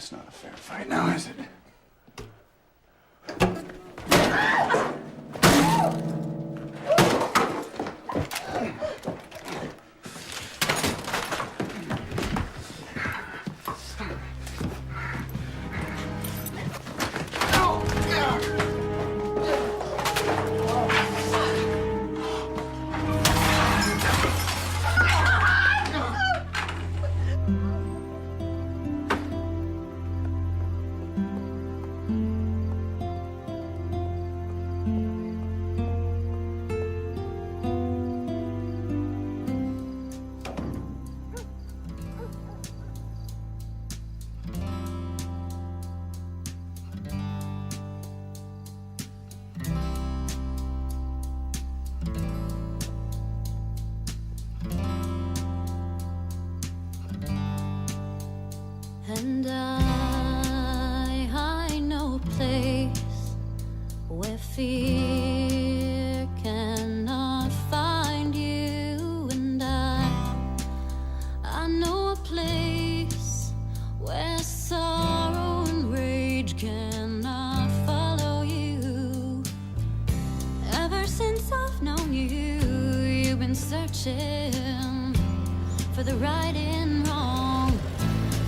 That's not a fair fight now, is it? And I know a place where fear cannot find you. And I know a place where sorrow and rage cannot follow you. Ever since I've known you, you've been searching for the right and wrong,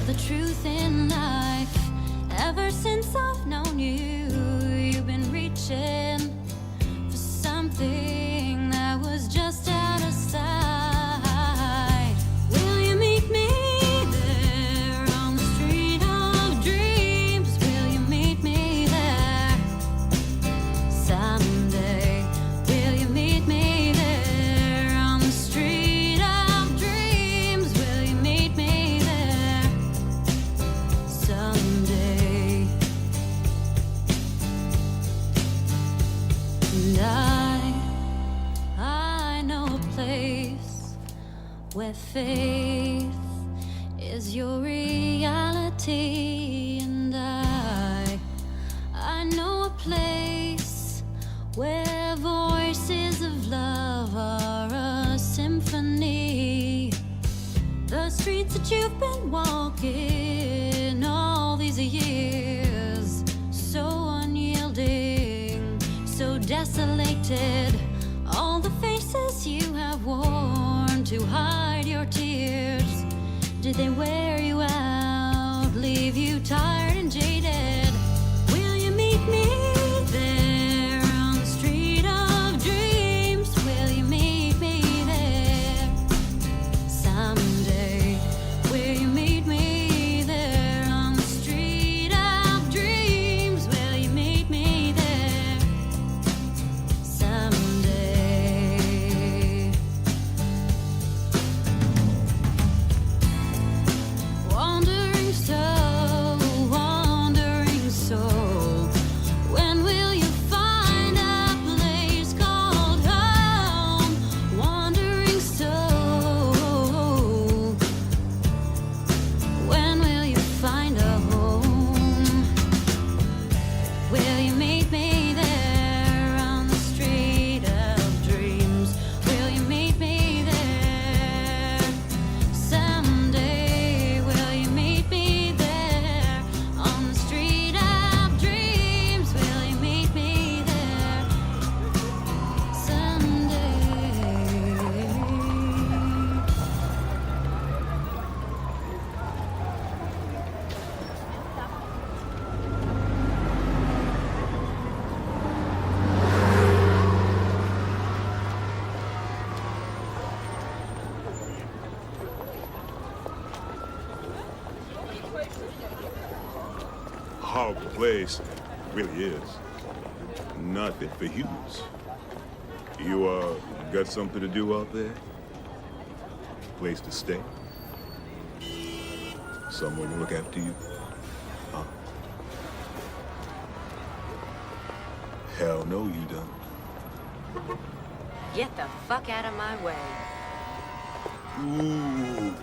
the truth in life. Ever since I've known you, you've been reaching for something that was just out of sight. Will you meet me there on the street of dreams? Will you meet me there someday? Will you meet me there on the street of dreams? Will you meet me there someday? And I know a place where faith is your reality. And I know a place where voices of love are a symphony. The streets that you've been walking all these years, so unyielding, so desolated. All the faces you have worn to hide your tears, did they wear you out, leave you tired and jaded? Will you meet me there on the street of dreams? Will you meet me there someday? Will you meet me there on the street of dreams? Will you meet me there someday? Wandering soul, when will you find a place called home? Wandering soul, when will you find a home? Will you meet me there on the street of dreams? Will you meet me there someday? Will you meet me there on the street of dreams? Will you meet me there someday? Horrible place. It really is. Nothing for humans. You, got something to do out there? Place to stay? Someone to look after you? Huh? Hell no, you don't. Get the fuck out of my way. Ooh.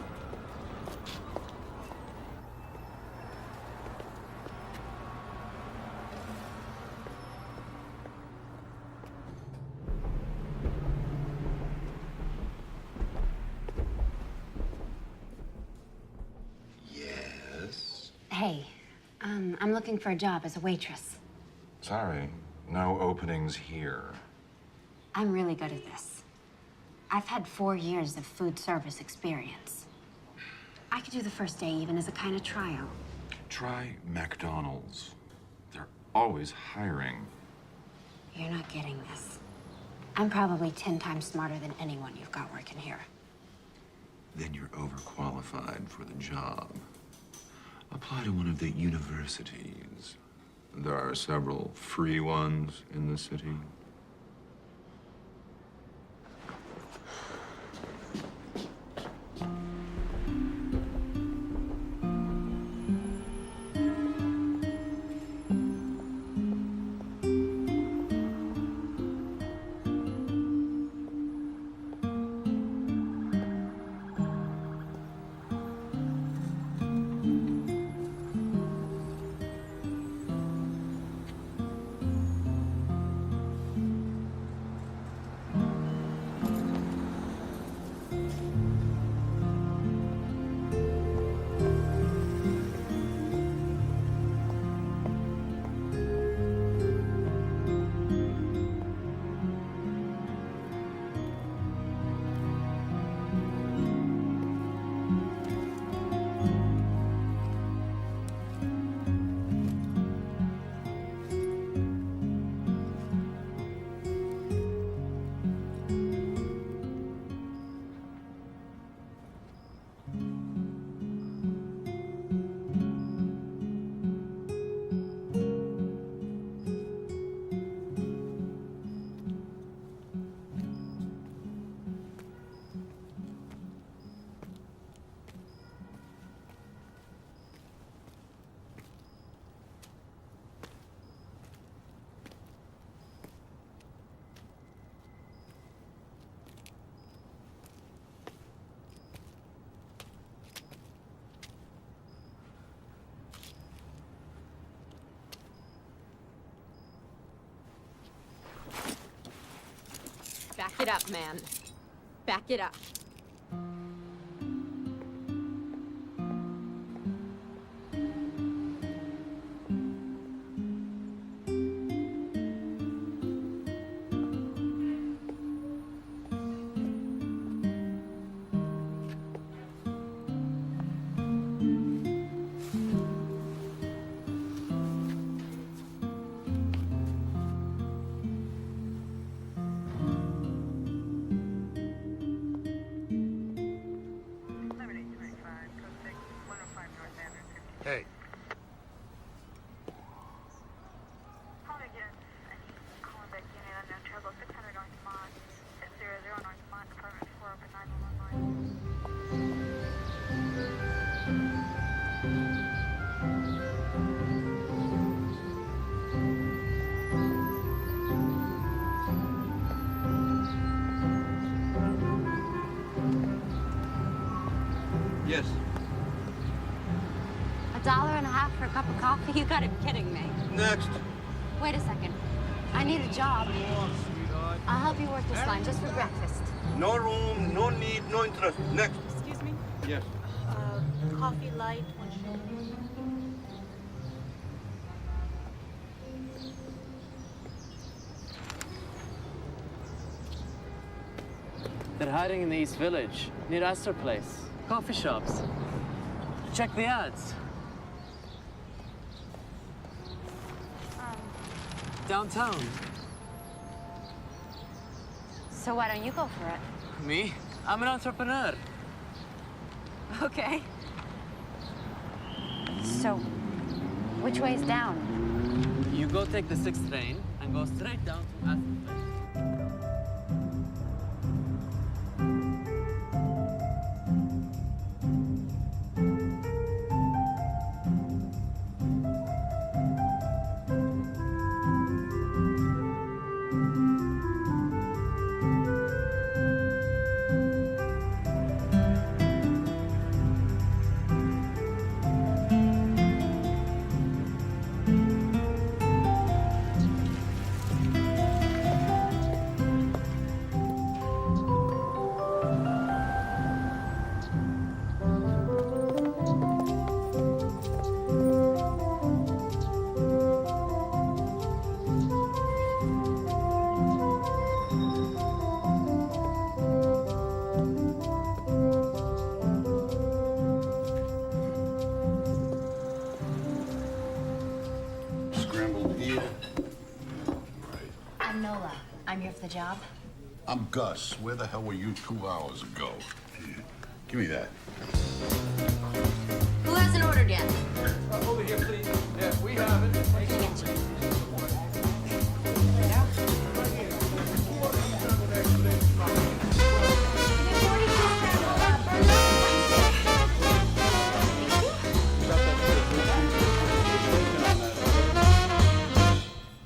Yes. Hey, looking for a job as a waitress. Sorry, no openings here. I'm really good at this. I've had 4 years of food service experience. I could do the first day even as a kind of tryout. Try McDonald's. They're always hiring. You're not getting this. I'm probably 10 times smarter than anyone you've got working here. Then you're overqualified for the job. Apply to one of the universities. There are several free ones in the city. Back it up, man. Back it up. Hey. Call me again. I need calling back unit unknown trouble 600 North Mont, 600 North Mont, Department 4, open 911 line. Yes. $1.50 for a cup of coffee? You gotta be kidding me. Next. Wait a second. I need a job. I'll help you work this line just for breakfast. No room, no need, no interest. Next. Excuse me? Yes. Coffee light, 1 sugar. They're hiding in the East Village, near Astor Place. Coffee shops. Check the ads. Downtown. So why don't you go for it? Me? I'm an entrepreneur. Okay. So, which way's down? You go take the 6th train and go straight down to Astor Place. I'm Gus. Where the hell were you 2 hours ago? Here, give me that. Who hasn't ordered yet? Over here, please. Yeah, we have it.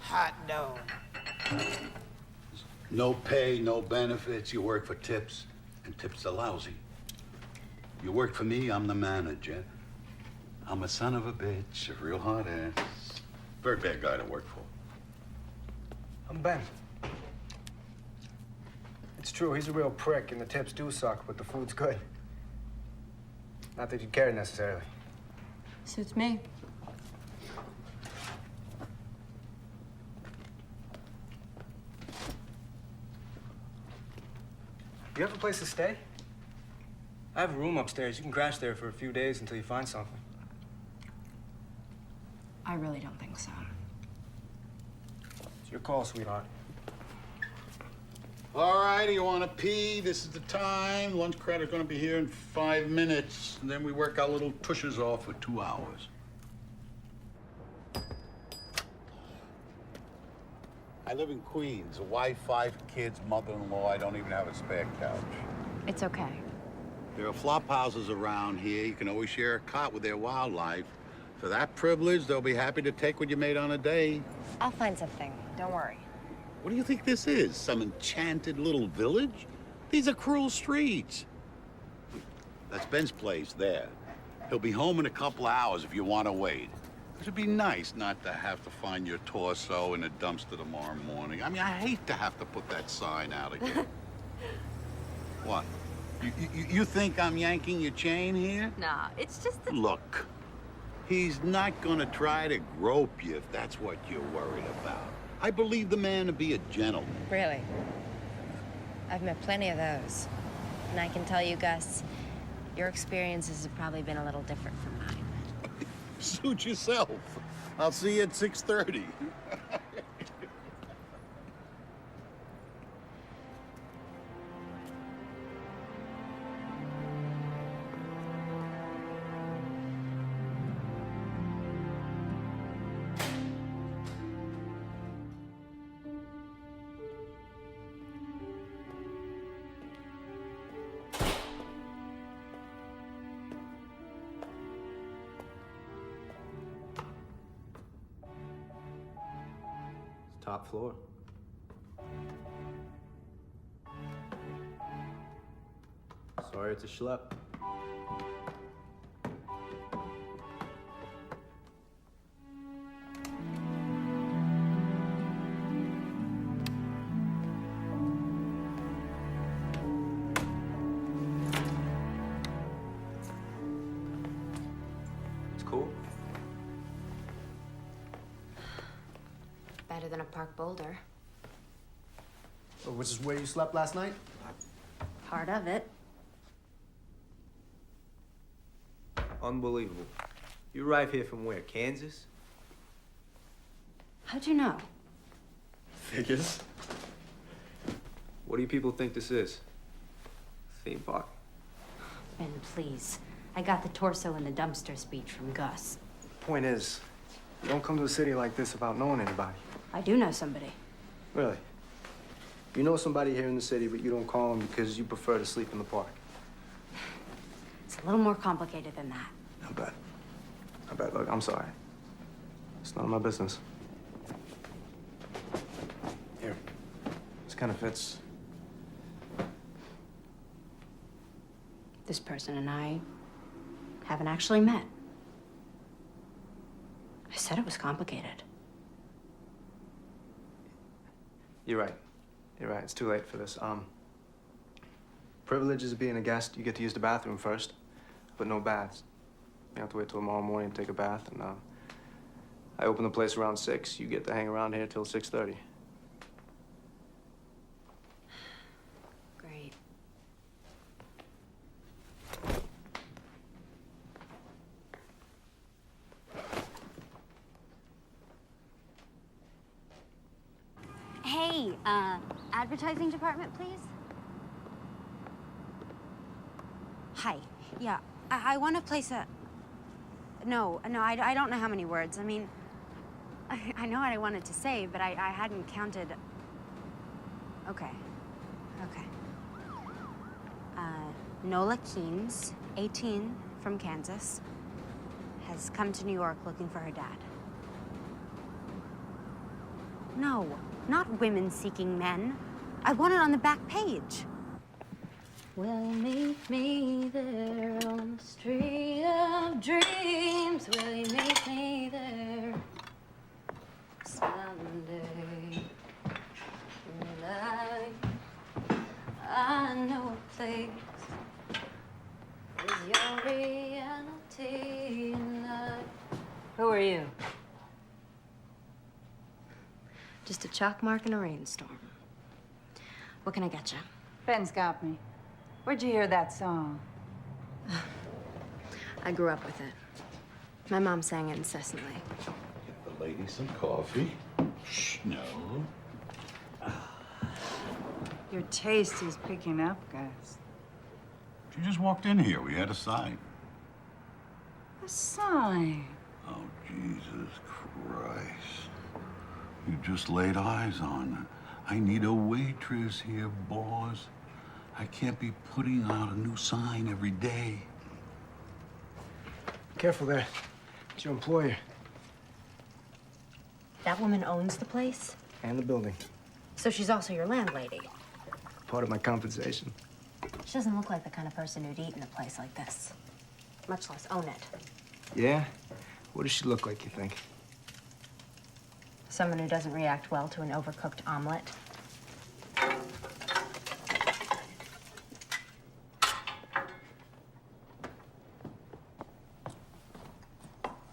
Hot dog. No pay, no benefits. You work for tips, and tips are lousy. You work for me, I'm the manager. I'm a son of a bitch, a real hard ass. Very bad guy to work for. I'm Ben. It's true, he's a real prick, and the tips do suck, but the food's good. Not that you'd care necessarily. Suits me. You have a place to stay? I have a room upstairs. You can crash there for a few days until you find something. I really don't think so. It's your call, sweetheart. All right, you want to pee? This is the time. Lunch credit's gonna be here in 5 minutes, and then we work our little tushes off for 2 hours. I live in Queens. A wife, 5 kids, mother-in-law. I don't even have a spare couch. It's okay. There are flop houses around here. You can always share a cot with their wildlife. For that privilege, they'll be happy to take what you made on a day. I'll find something. Don't worry. What do you think this is? Some enchanted little village? These are cruel streets. That's Ben's place there. He'll be home in a couple of hours if you want to wait. It'd be nice not to have to find your torso in a dumpster tomorrow morning. I mean, I hate to have to put that sign out again. What? You think I'm yanking your chain here? Nah, it's just that. Look, he's not gonna try to grope you if that's what you're worried about. I believe the man to be a gentleman. Really? I've met plenty of those. And I can tell you, Gus, your experiences have probably been a little different from mine. Suit yourself. I'll see you at 6:30. Top floor. Sorry, it's a schlep. It's cool. Better than a park boulder. Which is where you slept last night? Part of it. Unbelievable. You arrived here from where? Kansas? How'd you know? Figures. What do you people think this is? Theme park? Ben, please. I got the torso in the dumpster speech from Gus. Point is, you don't come to a city like this without knowing anybody. I do know somebody. Really? You know somebody here in the city, but you don't call them because you prefer to sleep in the park. It's a little more complicated than that. I bet. I bet. Look, I'm sorry. It's none of my business. Here. This kind of fits. This person and I haven't actually met. I said it was complicated. You're right. You're right. It's too late for this. Privileges of being a guest, you get to use the bathroom first, but no baths. You have to wait till tomorrow morning to take a bath, and I open the place around 6. You get to hang around here till 6:30. Great. Hey, advertising department, please? Hi. Yeah, I want to place a... No, I don't know how many words. I mean, I know what I wanted to say, but I hadn't counted... Okay. Nola Keynes, 18, from Kansas, has come to New York looking for her dad. No, not women seeking men. I want it on the back page. Will you meet me there on the street of dreams? Will you meet me there someday? And I know a place is your reality and Who are you? Just a chalk mark in a rainstorm. What can I get you? Ben's got me. Where'd you hear that song? I grew up with it. My mom sang it incessantly. Get the lady some coffee. Shh, no. Your taste is picking up, Gus. She just walked in here. We had a sign. A sign? Oh, Jesus Christ. You just laid eyes on her. I need a waitress here, boss. I can't be putting out a new sign every day. Careful there. It's your employer. That woman owns the place? And the building. So she's also your landlady? Part of my compensation. She doesn't look like the kind of person who'd eat in a place like this, much less own it. Yeah? What does she look like, you think? Someone who doesn't react well to an overcooked omelet.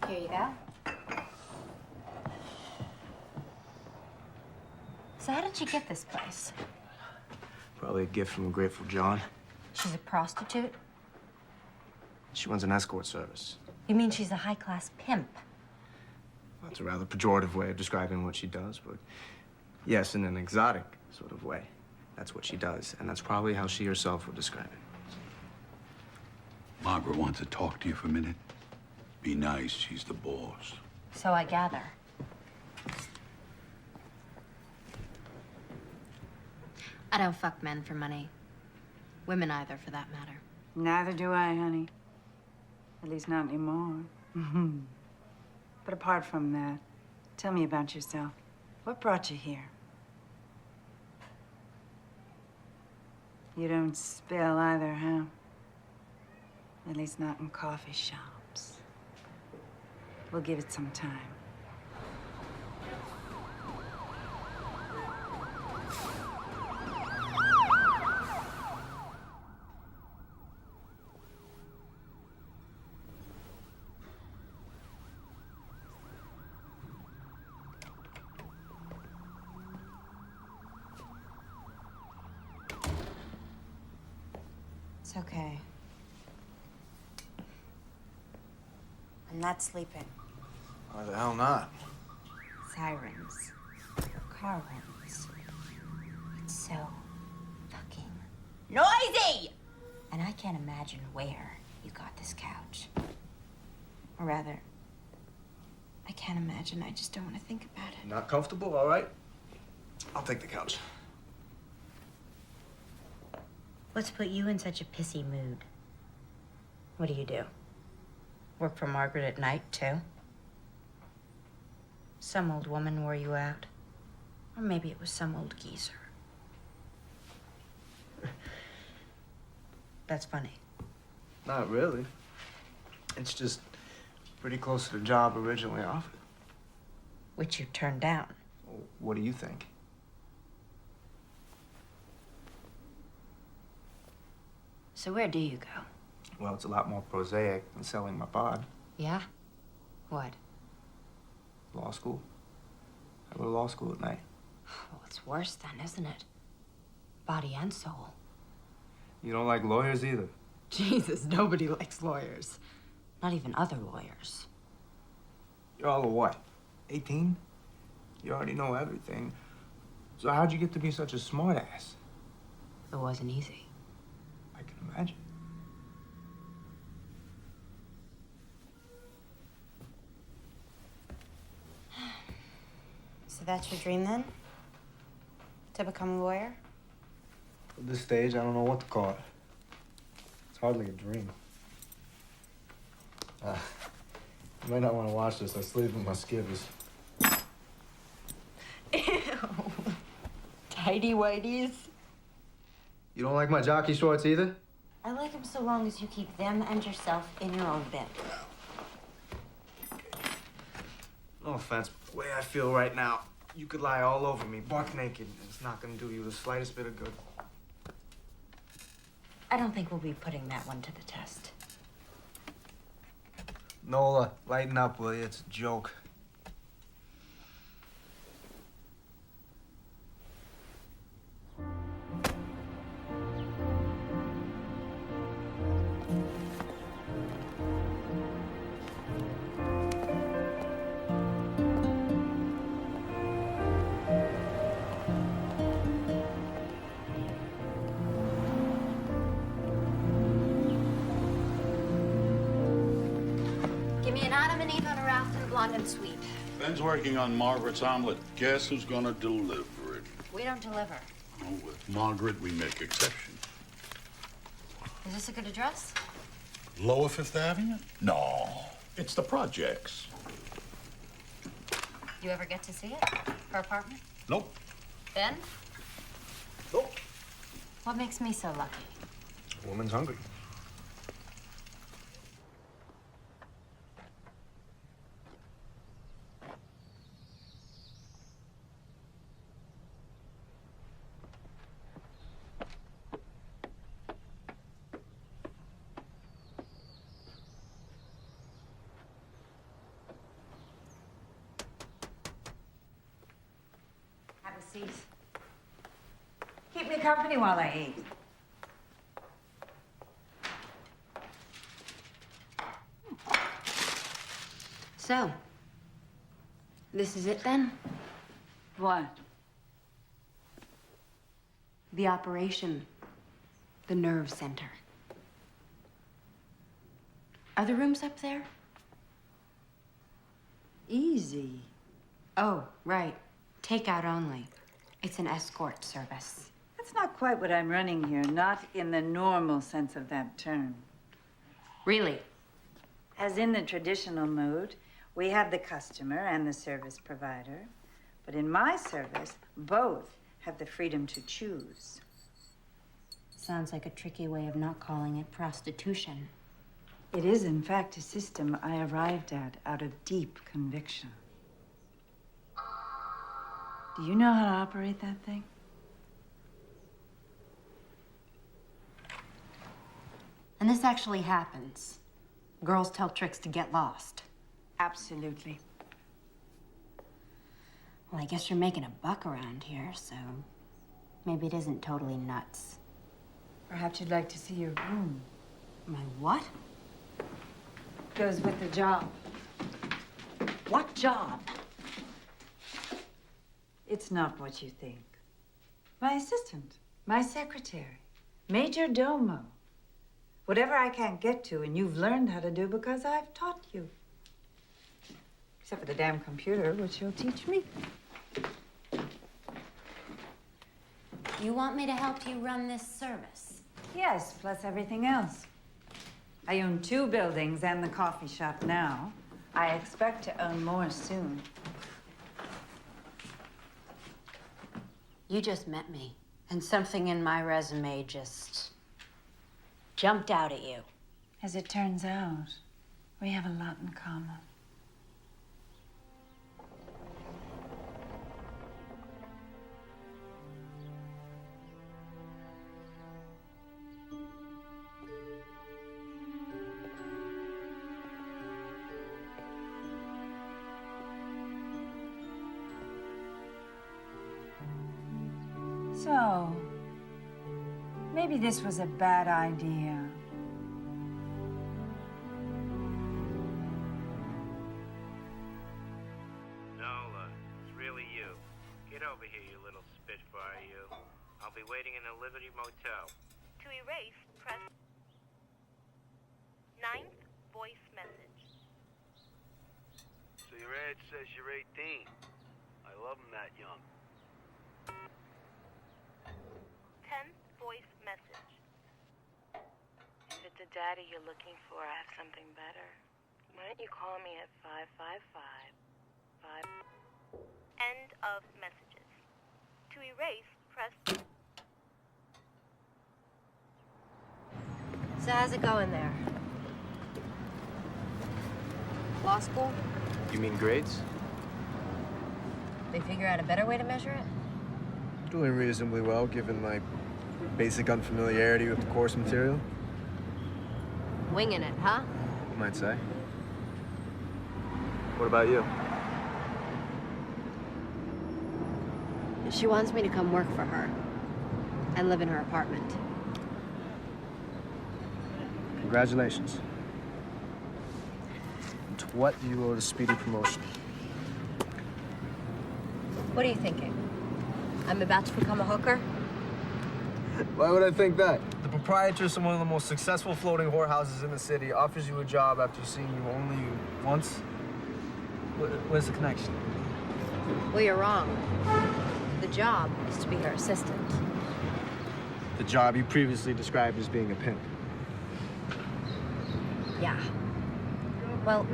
Here you go. So how did she get this place? Probably a gift from Grateful John. She's a prostitute? She runs an escort service. You mean she's a high-class pimp? Well, it's a rather pejorative way of describing what she does, but yes, in an exotic sort of way. That's what she does, and that's probably how she herself would describe it. Margaret wants to talk to you for a minute. Be nice, she's the boss. So I gather. I don't fuck men for money. Women either, for that matter. Neither do I, honey. At least not anymore. But apart from that, tell me about yourself. What brought you here? You don't spill either, huh? At least not in coffee shops. We'll give it some time. It's okay. I'm not sleeping. Why the hell not? Sirens. Car runs. It's so fucking noisy! And I can't imagine where you got this couch. Or rather, I can't imagine. I just don't want to think about it. Not comfortable? All right. I'll take the couch. What's put you in such a pissy mood? What do? Work for Margaret at night, too? Some old woman wore you out. Or maybe it was some old geezer. That's funny. Not really. It's just pretty close to the job originally offered. Which you turned down. Well, what do you think? So where do you go? Well, it's a lot more prosaic than selling my pod. Yeah? What? Law school. I go to law school at night. Well, it's worse then, isn't it? Body and soul. You don't like lawyers either. Jesus, nobody likes lawyers. Not even other lawyers. You're all of what? 18? You already know everything. So how'd you get to be such a smartass? It wasn't easy. I can imagine. So that's your dream then? To become a lawyer? At this stage, I don't know what to call it. It's hardly a dream. You might not want to watch this. I sleep with my skivvies. Ew. Tidy whities. You don't like my jockey shorts either? I like them so long as you keep them and yourself in your own bed. No offense, but the way I feel right now, you could lie all over me, buck naked, and it's not gonna do you the slightest bit of good. I don't think we'll be putting that one to the test. Nola, lighten up, will you? It's a joke. Give me an Adam and Eve on a raft and a blonde and sweet. Ben's working on Margaret's omelet. Guess who's gonna deliver it? We don't deliver. Oh, with Margaret, we make exceptions. Is this a good address? Lower Fifth Avenue? No, it's the projects. You ever get to see it? Her apartment? Nope. Ben? Nope. What makes me so lucky? A woman's hungry. Have a seat. Keep me company while I eat. So, this is it then? What? The operation. The nerve center. Are the rooms up there? Easy. Oh, right. Takeout only. It's an escort service. That's not quite what I'm running here, not in the normal sense of that term. Really? As in the traditional mood, we have the customer and the service provider. But in my service, both have the freedom to choose. Sounds like a tricky way of not calling it prostitution. It is, in fact, a system I arrived at out of deep conviction. Do you know how to operate that thing? And this actually happens. Girls tell tricks to get lost. Absolutely. Well, I guess you're making a buck around here, so maybe it isn't totally nuts. Perhaps you'd like to see your room. My what? Goes with the job. What job? It's not what you think. My assistant, my secretary, major domo. Whatever I can't get to and you've learned how to do because I've taught you. Except for the damn computer, which you'll teach me. You want me to help you run this service? Yes, plus everything else. I own 2 buildings and the coffee shop now. I expect to own more soon. You just met me, and something in my resume just jumped out at you. As it turns out, we have a lot in common. So, maybe this was a bad idea. Nola, it's really you. Get over here, you little spit waiting in a Liberty Motel. To erase, press 9th voice message. So your ad says you're 18. I love them that young. 10th voice message. If it's a daddy you're looking for, I have something better. Why don't you call me at 555-5... End of messages. To erase, press... So how's it going there? Law school? You mean grades? They figure out a better way to measure it? Doing reasonably well, given my basic unfamiliarity with the course material, Winging it, huh? you might say. What about you? She wants me to come work for her and live in her apartment. Congratulations. And to what do you owe the speedy promotion? What are you thinking? I'm about to become a hooker? Why would I think that? The proprietress of one of the most successful floating whorehouses in the city offers you a job after seeing you only once? Where's the connection? Well, you're wrong. The job is to be her assistant. The job you previously described as being a pimp. Yeah. Well,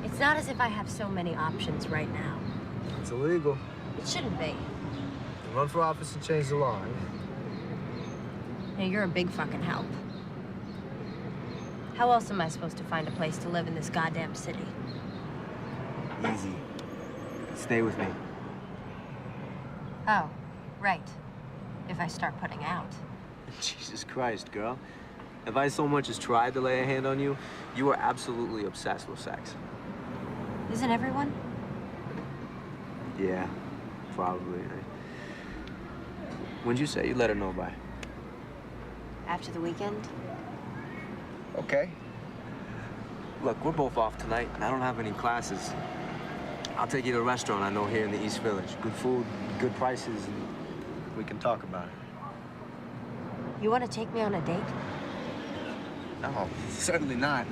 it's not as if I have so many options right now. It's illegal. It shouldn't be. You run for office and change the law, right? Hey, you're a big fucking help. How else am I supposed to find a place to live in this goddamn city? Easy. Stay with me. Oh, right. If I start putting out. Jesus Christ, girl. If I so much as tried to lay a hand on you, you are absolutely obsessed with sex. Isn't everyone? Yeah, probably. When'd you say you'd let her know by? After the weekend? Okay. Look, we're both off tonight, and I don't have any classes. I'll take you to a restaurant I know here in the East Village. Good food, good prices, and we can talk about it. You want to take me on a date? No, certainly not.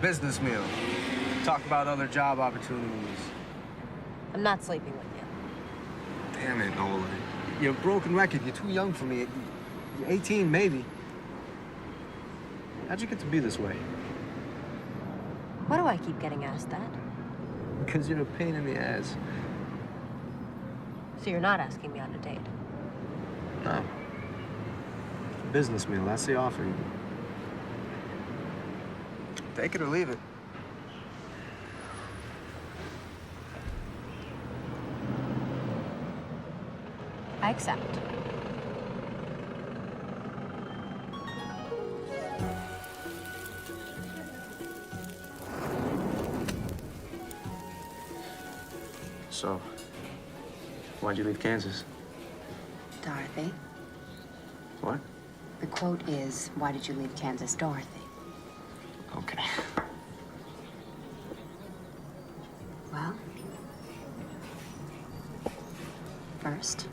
Business meal. Talk about other job opportunities. I'm not sleeping with you. Damn it, Nolan. You're a broken record. You're too young for me. You're 18, maybe. How'd you get to be this way? Why do I keep getting asked that? Because you're a pain in the ass. So you're not asking me on a date? No. Business meal, that's the offer. Take it or leave it. I accept. So, why'd you leave Kansas? Dorothy. What? The quote is, why did you leave Kansas, Dorothy? Okay. Well, first,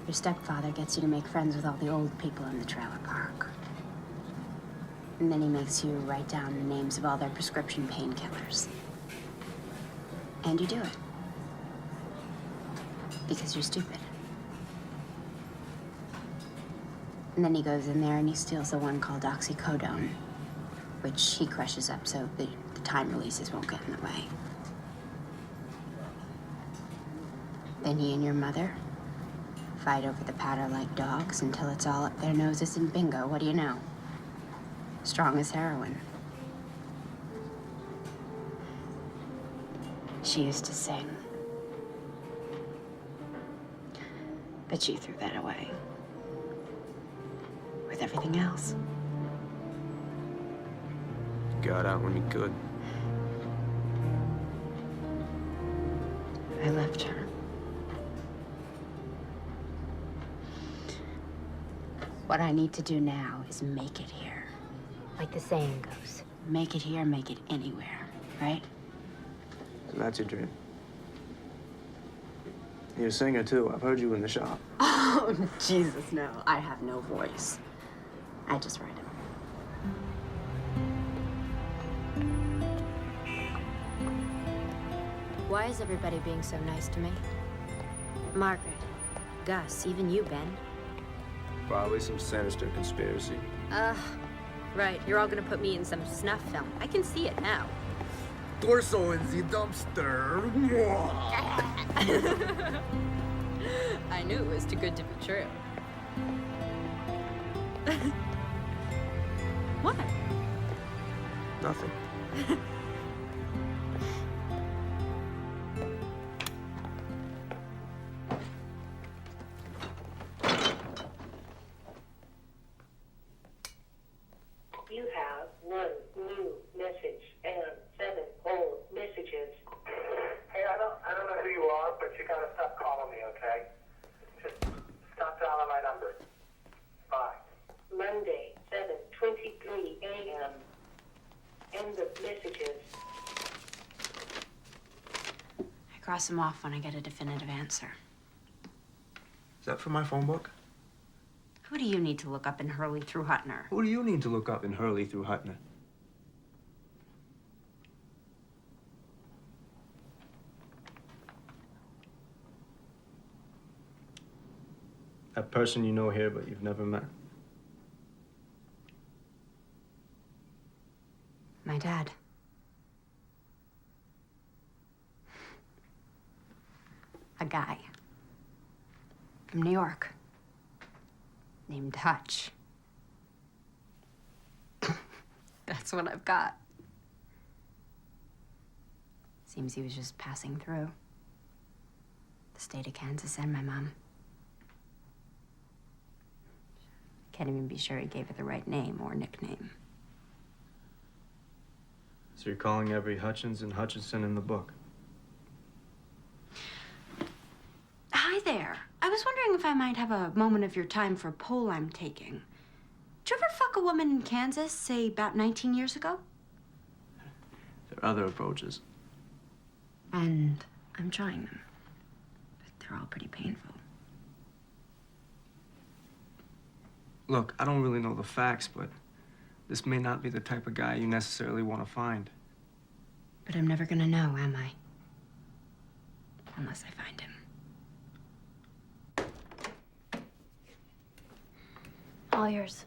your stepfather gets you to make friends with all the old people in the trailer park. And then he makes you write down the names of all their prescription painkillers. And you do it. Because you're stupid. And then he goes in there and he steals the one called oxycodone, which he crushes up so the time releases won't get in the way. Then he and your mother fight over the powder like dogs until it's all up their noses, and bingo, what do you know? Strong as heroin. She used to sing. But she threw that away. With everything else. Got out when you could. I left her. What I need to do now is make it here. Like the saying goes, make it here, make it anywhere, right? So that's your dream. You're a singer, too. I've heard you in the shop. Oh, Jesus, no. I have no voice. I just write it. Why is everybody being so nice to me? Margaret, Gus, even you, Ben. Probably some sinister conspiracy. Right. You're all gonna put me in some snuff film. I can see it now. Torso in the dumpster. I knew it was too good to be true. What? Nothing. You have 1 new message and 7 old messages. Hey, I don't know who you are, but you gotta stop calling me, okay? Just stop dialing my number. Bye. Monday, 7:23 a.m. End of messages. I cross them off when I get a definitive answer. Is that from my phone book? Who do you need to look up in Hurley through Hutner? Who do you need to look up in Hurley through Hutner? That person you know here, but you've never met. My dad. A guy. From New York. Named Hutch. That's what I've got. Seems he was just passing through. The state of Kansas and my mom. Can't even be sure he gave her the right name or nickname. So you're calling every Hutchins and Hutchinson in the book? Hi there. I was wondering if I might have a moment of your time for a poll I'm taking. Did you ever fuck a woman in Kansas, say about 19 years ago? There are other approaches. And I'm trying them. But they're all pretty painful. Look, I don't really know the facts, but this may not be the type of guy you necessarily want to find. But I'm never gonna know, am I? Unless I find him. All yours.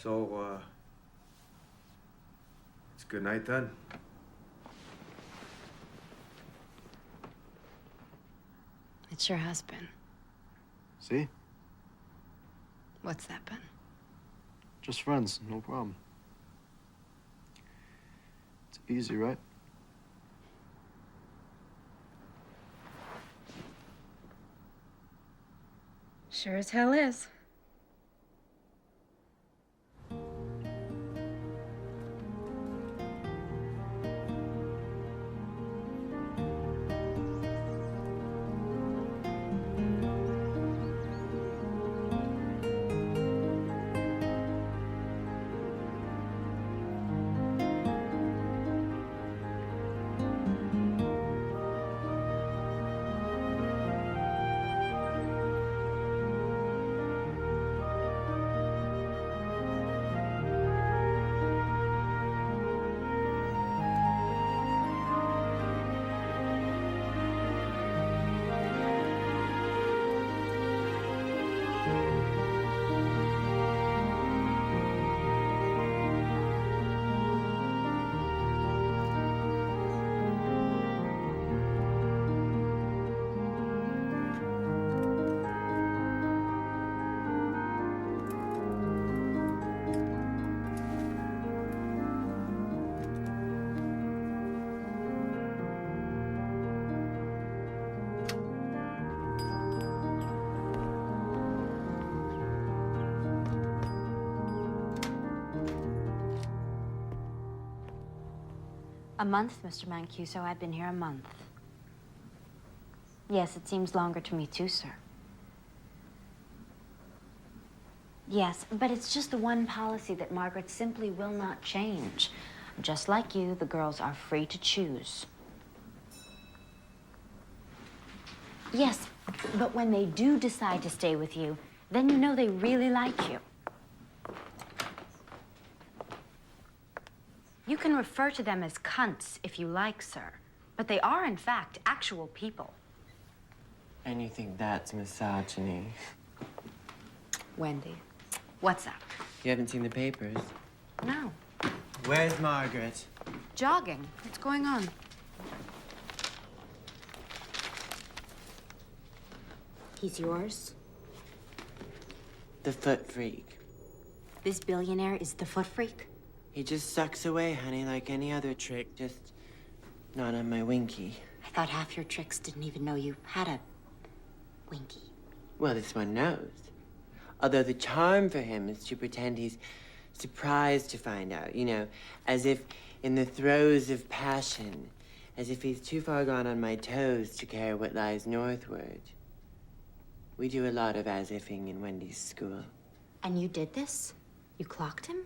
So, it's good night then. It sure has been. See? What's that been? Just friends, no problem. It's easy, right? Sure as hell is. A month, Mr. Mancuso. I've been here a month. Yes, it seems longer to me too, sir. Yes, but it's just the one policy that Margaret simply will not change. Just like you, the girls are free to choose. Yes, but when they do decide to stay with you, then you know they really like you. You can refer to them as cunts if you like, sir. But they are, in fact, actual people. And you think that's misogyny? Wendy, what's up? You haven't seen the papers? No. Where's Margaret? Jogging. What's going on? He's yours? The foot freak. This billionaire is the foot freak? He just sucks away, honey, like any other trick, just not on my winky. I thought half your tricks didn't even know you had a winky. Well, this one knows. Although the charm for him is to pretend he's surprised to find out, you know, as if in the throes of passion, as if he's too far gone on my toes to care what lies northward. We do a lot of as-ifing in Wendy's school. And you did this? You clocked him?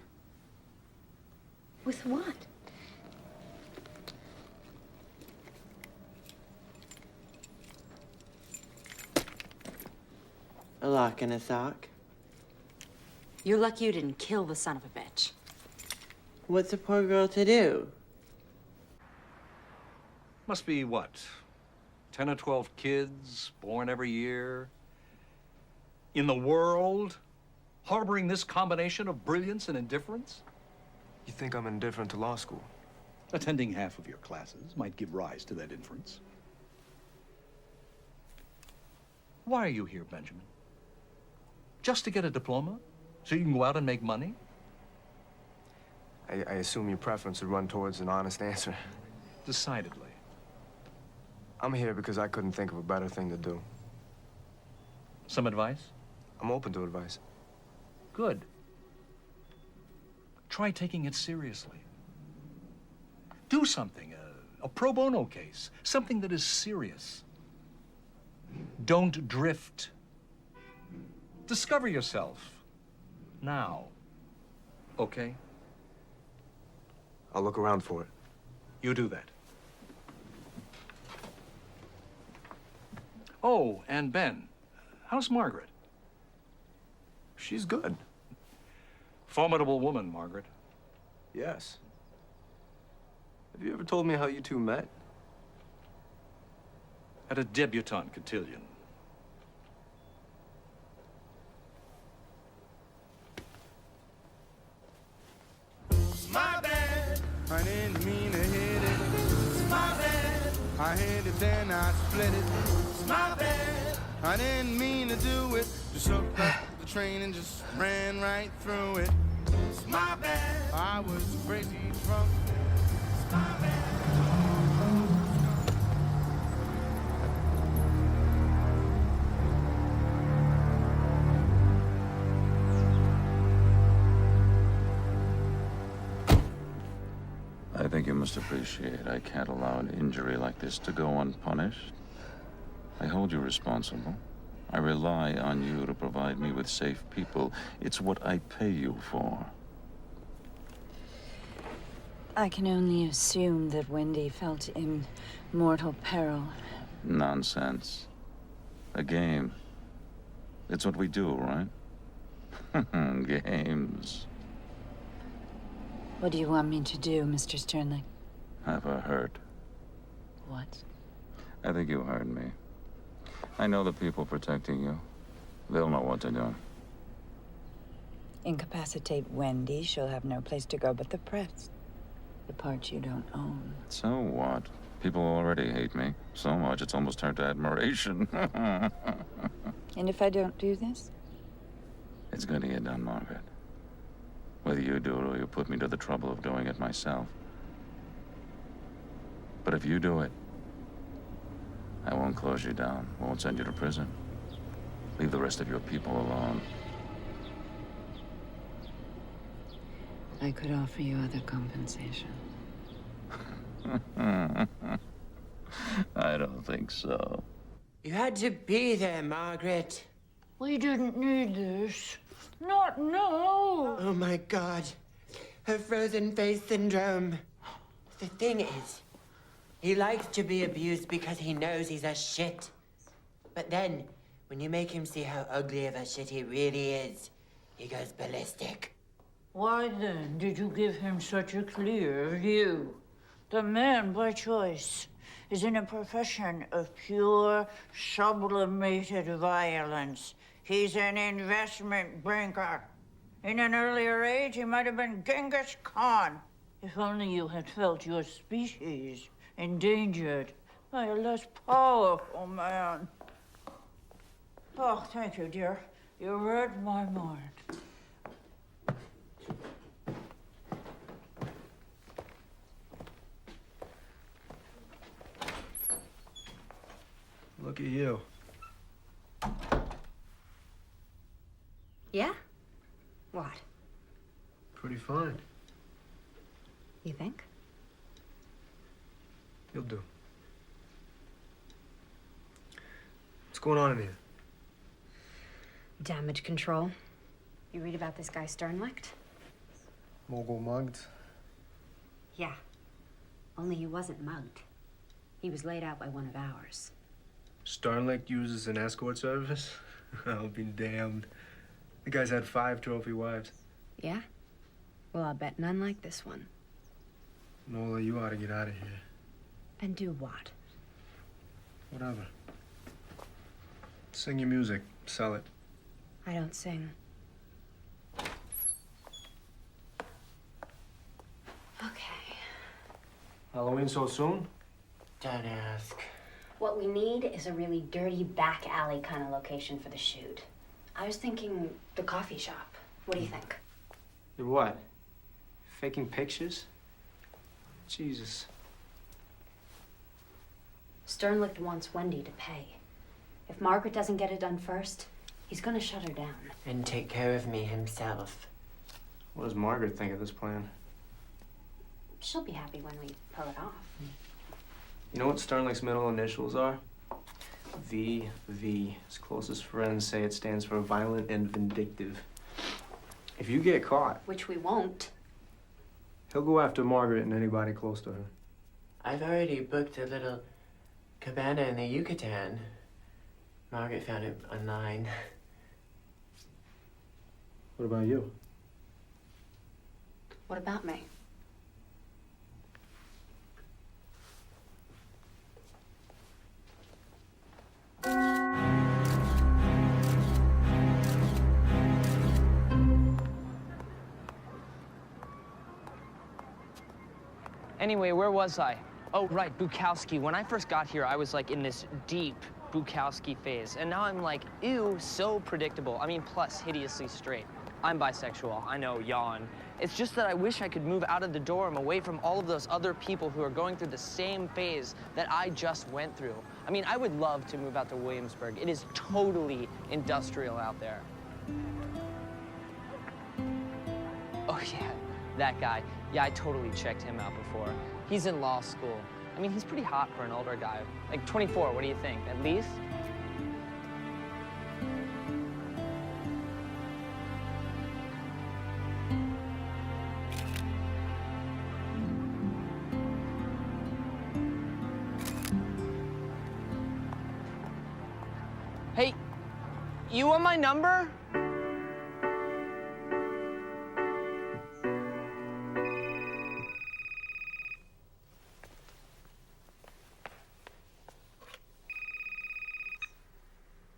With what? A lock and a sock. You're lucky you didn't kill the son of a bitch. What's a poor girl to do? Must be, what, 10 or 12 kids born every year? In the world, harboring this combination of brilliance and indifference? You think I'm indifferent to law school? Attending half of your classes might give rise to that inference. Why are you here, Benjamin? Just to get a diploma? So you can go out and make money? I assume your preference would run towards an honest answer. Decidedly. I'm here because I couldn't think of a better thing to do. Some advice? I'm open to advice. Good. Try taking it seriously. Do something, a pro bono case, something that is serious. Don't drift. Discover yourself. Now. Okay? I'll look around for it. You do that. Oh, and Ben, how's Margaret? She's good. Formidable woman, Margaret. Yes. Have you ever told me how you two met? At a debutante cotillion. My bad, I didn't mean to hit it. It's my bad, I hit it then I split it. It's my bad, I didn't mean to do it. Just hooked up the train and just ran right through it. It's my bad, I was crazy drunk. It's my bad. I think you must appreciate I can't allow an injury like this to go unpunished. I hold you responsible. I rely on you to provide me with safe people. It's what I pay you for. I can only assume that Wendy felt in mortal peril. Nonsense. A game. It's what we do, right? Games. What do you want me to do, Mr. Sternling? Have her hurt. What? I think you heard me. I know the people protecting you. They'll know what to do. Incapacitate Wendy, she'll have no place to go but the press. The part you don't own. So what? People already hate me. So much it's almost turned to admiration. And if I don't do this? It's gonna get done, Margaret. Whether you do it or you put me to the trouble of doing it myself. But if you do it, I won't close you down, won't send you to prison. Leave the rest of your people alone. I could offer you other compensation. don't think so. You had to be there, Margaret. We didn't need this. Not now. Oh my God. Her frozen face syndrome. The thing is, he likes to be abused because he knows he's a shit. But then, when you make him see how ugly of a shit he really is, he goes ballistic. Why then did you give him such a clear view? The man, by choice, is in a profession of pure, sublimated violence. He's an investment banker. In an earlier age, he might have been Genghis Khan. If only you had felt your species endangered by a less powerful man. Oh, thank you, dear. You read my mind. Look at you. Yeah? What? Pretty fine. You think? You'll do. What's going on in here? Damage control. You read about this guy Sternlicht? Mogul mugged? Yeah. Only he wasn't mugged. He was laid out by one of ours. Sternlicht uses an escort service? I'll be damned. The guy's had 5 trophy wives. Yeah? Well, I'll bet none like this one. Nola, you ought to get out of here. And do what? Whatever. Sing your music. Sell it. I don't sing. Okay. Halloween so soon? Don't ask. What we need is a really dirty back alley kind of location for the shoot. I was thinking the coffee shop. What do you think? You're what? Faking pictures? Jesus. Sternlicht wants Wendy to pay. If Margaret doesn't get it done first, he's gonna shut her down. And take care of me himself. What does Margaret think of this plan? She'll be happy when we pull it off. You know what Sternlicht's middle initials are? VV. His closest friends say it stands for violent and vindictive. If you get caught, Which we won't. he'll go after Margaret and anybody close to her. I've already booked a little cabana in the Yucatan. Margaret found it online. What about you? What about me? Anyway, where was I? Oh, right, Bukowski. When I first got here, I was like in this deep Bukowski phase. And now I'm like, ew, so predictable. I mean, plus hideously straight. I'm bisexual, I know, yawn. It's just that I wish I could move out of the dorm away from all of those other people who are going through the same phase that I just went through. I mean, I would love to move out to Williamsburg. It is totally industrial out there. Oh, yeah, that guy. Yeah, I totally checked him out before. He's in law school. I mean, he's pretty hot for an older guy. Like 24, what do you think? At least? Hey, you want my number?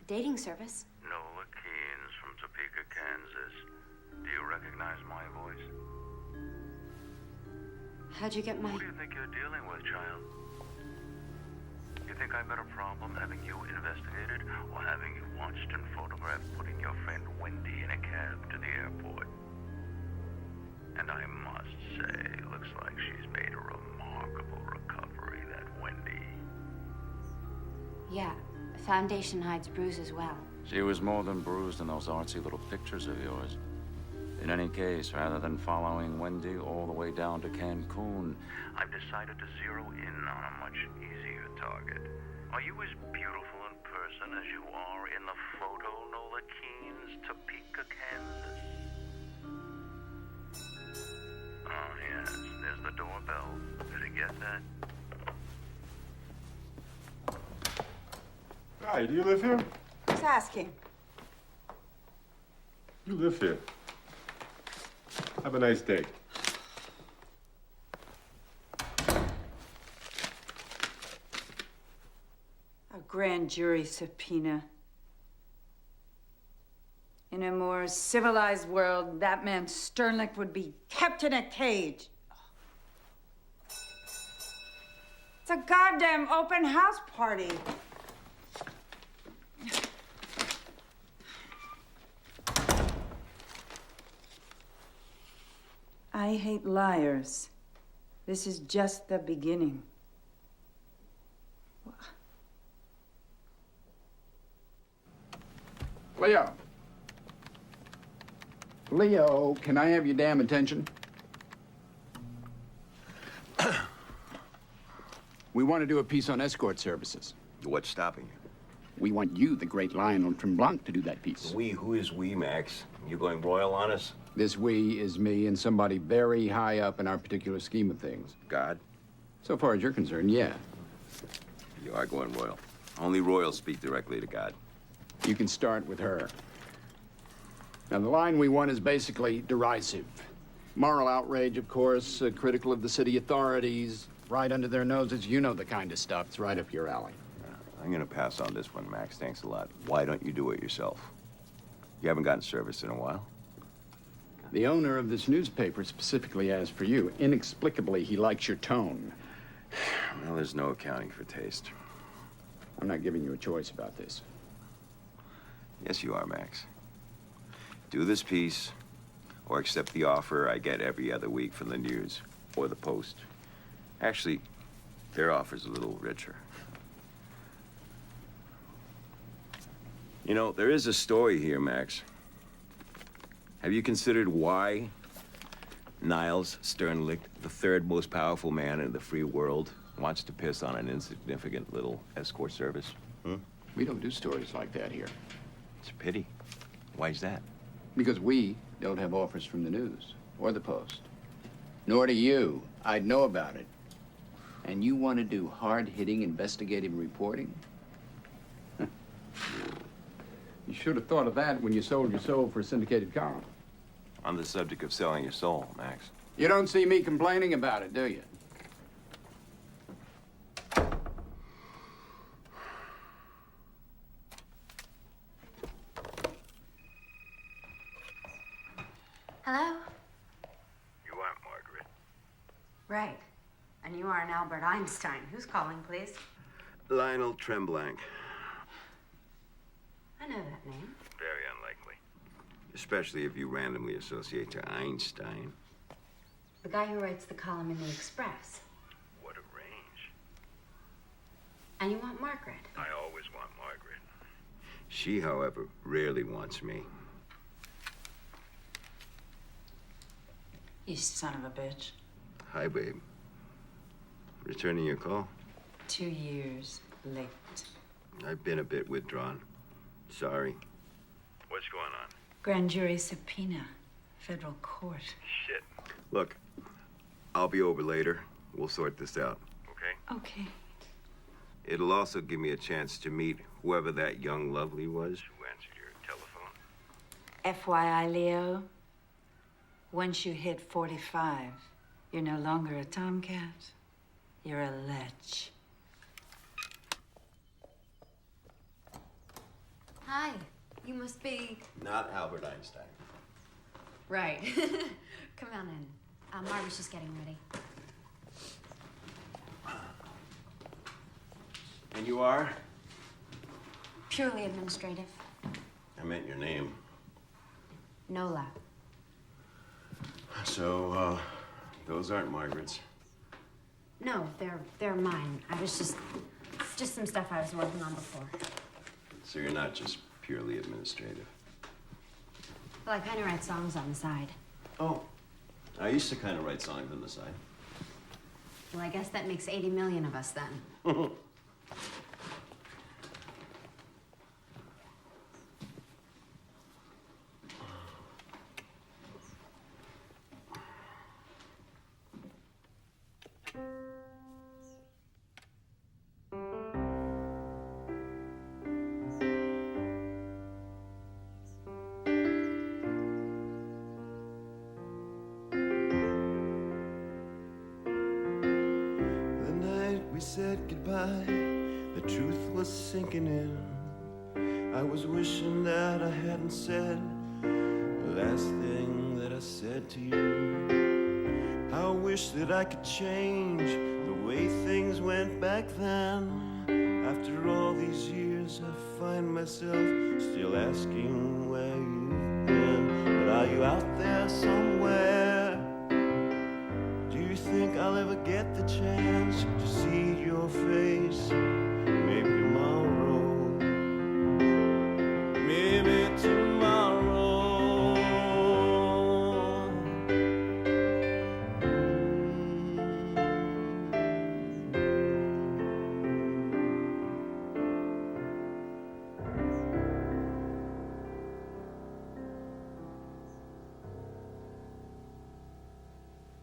Dating service. Nola Keynes from Topeka, Kansas. Do you recognize my voice? How'd you get my... Who do you think you're dealing with, child? You think I've got a problem having you investigated or having you watched and photographed putting your friend Wendy in a cab to the airport? And I must say, looks like she's made a remarkable recovery, that Wendy. Yeah, foundation hides bruises well. She was more than bruised in those artsy little pictures of yours. In any case, rather than following Wendy all the way down to Cancun, I've decided to zero in on a much easier target. Are you as beautiful in person as you are in the photo, Nola Keene's Topeka, Kansas? Oh, yes, there's the doorbell. Did you get that? Hi, do you live here? Who's asking? You live here. Have a nice day. A grand jury subpoena. In a more civilized world, that man Sternlicht would be kept in a cage. It's a goddamn open house party. I hate liars. This is just the beginning. Leo. Leo, can I have your damn attention? We want to do a piece on escort services. What's stopping you? We want you, the great Lionel Tremblant, to do that piece. We? Who is we, Max? You going royal on us? This we is me and somebody very high up in our particular scheme of things. God? So far as you're concerned, yeah. You are going royal. Only royals speak directly to God. You can start with her. Now, the line we want is basically derisive. Moral outrage, of course, critical of the city authorities, right under their noses. You know the kind of stuff. It's right up your alley. I'm gonna pass on this one, Max. Thanks a lot. Why don't you do it yourself? You haven't gotten service in a while. The owner of this newspaper specifically asked for you. Inexplicably, he likes your tone. Well, there's no accounting for taste. I'm not giving you a choice about this. Yes, you are, Max. Do this piece, or accept the offer I get every other week from the News or the Post. Actually, their offer's a little richer. You know, there is a story here, Max. Have you considered why Niles Sternlicht, the third most powerful man in the free world, wants to piss on an insignificant little escort service? We don't do stories like that here. It's a pity. Why's that? Because we don't have offers from the News or the Post. Nor do you. I'd know about it. And you want to do hard-hitting investigative reporting? You should have thought of that when you sold your soul for a syndicated column. On the subject of selling your soul, Max. You don't see me complaining about it, do you? Hello? You aren't Margaret. Right. And you aren't Albert Einstein. Who's calling, please? Lionel Tremblant. I know that name. Very unlikely. Especially if you randomly associate to Einstein. The guy who writes the column in the Express. What a range. And you want Margaret. I always want Margaret. She, however, rarely wants me. You son of a bitch. Hi, babe. Returning your call? 2 years late. I've been a bit withdrawn. Sorry. What's going on? Grand jury subpoena. Federal court. Shit. Look, I'll be over later. We'll sort this out, okay? Okay. It'll also give me a chance to meet whoever that young lovely was who answered your telephone. FYI, Leo, once you hit 45, you're no longer a tomcat. You're a lech. Hi. You must be... Not Albert Einstein. Right. Come on in. Margaret's just getting ready. And you are? Purely administrative. I meant your name. Nola. So, those aren't Margaret's. No, they're mine. I was just some stuff I was working on before. So you're not just purely administrative. Well, I kind of write songs on the side. Oh, I used to kind of write songs on the side. Well, I guess that makes 80 million of us then. We said goodbye, the truth was sinking in. I was wishing that I hadn't said the last thing that I said to you. I wish that I could change the way things went back then. After all these years, I find myself still asking where you've been. But are you out there somewhere? Do you think I'll ever get the chance to see your face? Maybe tomorrow. Maybe tomorrow.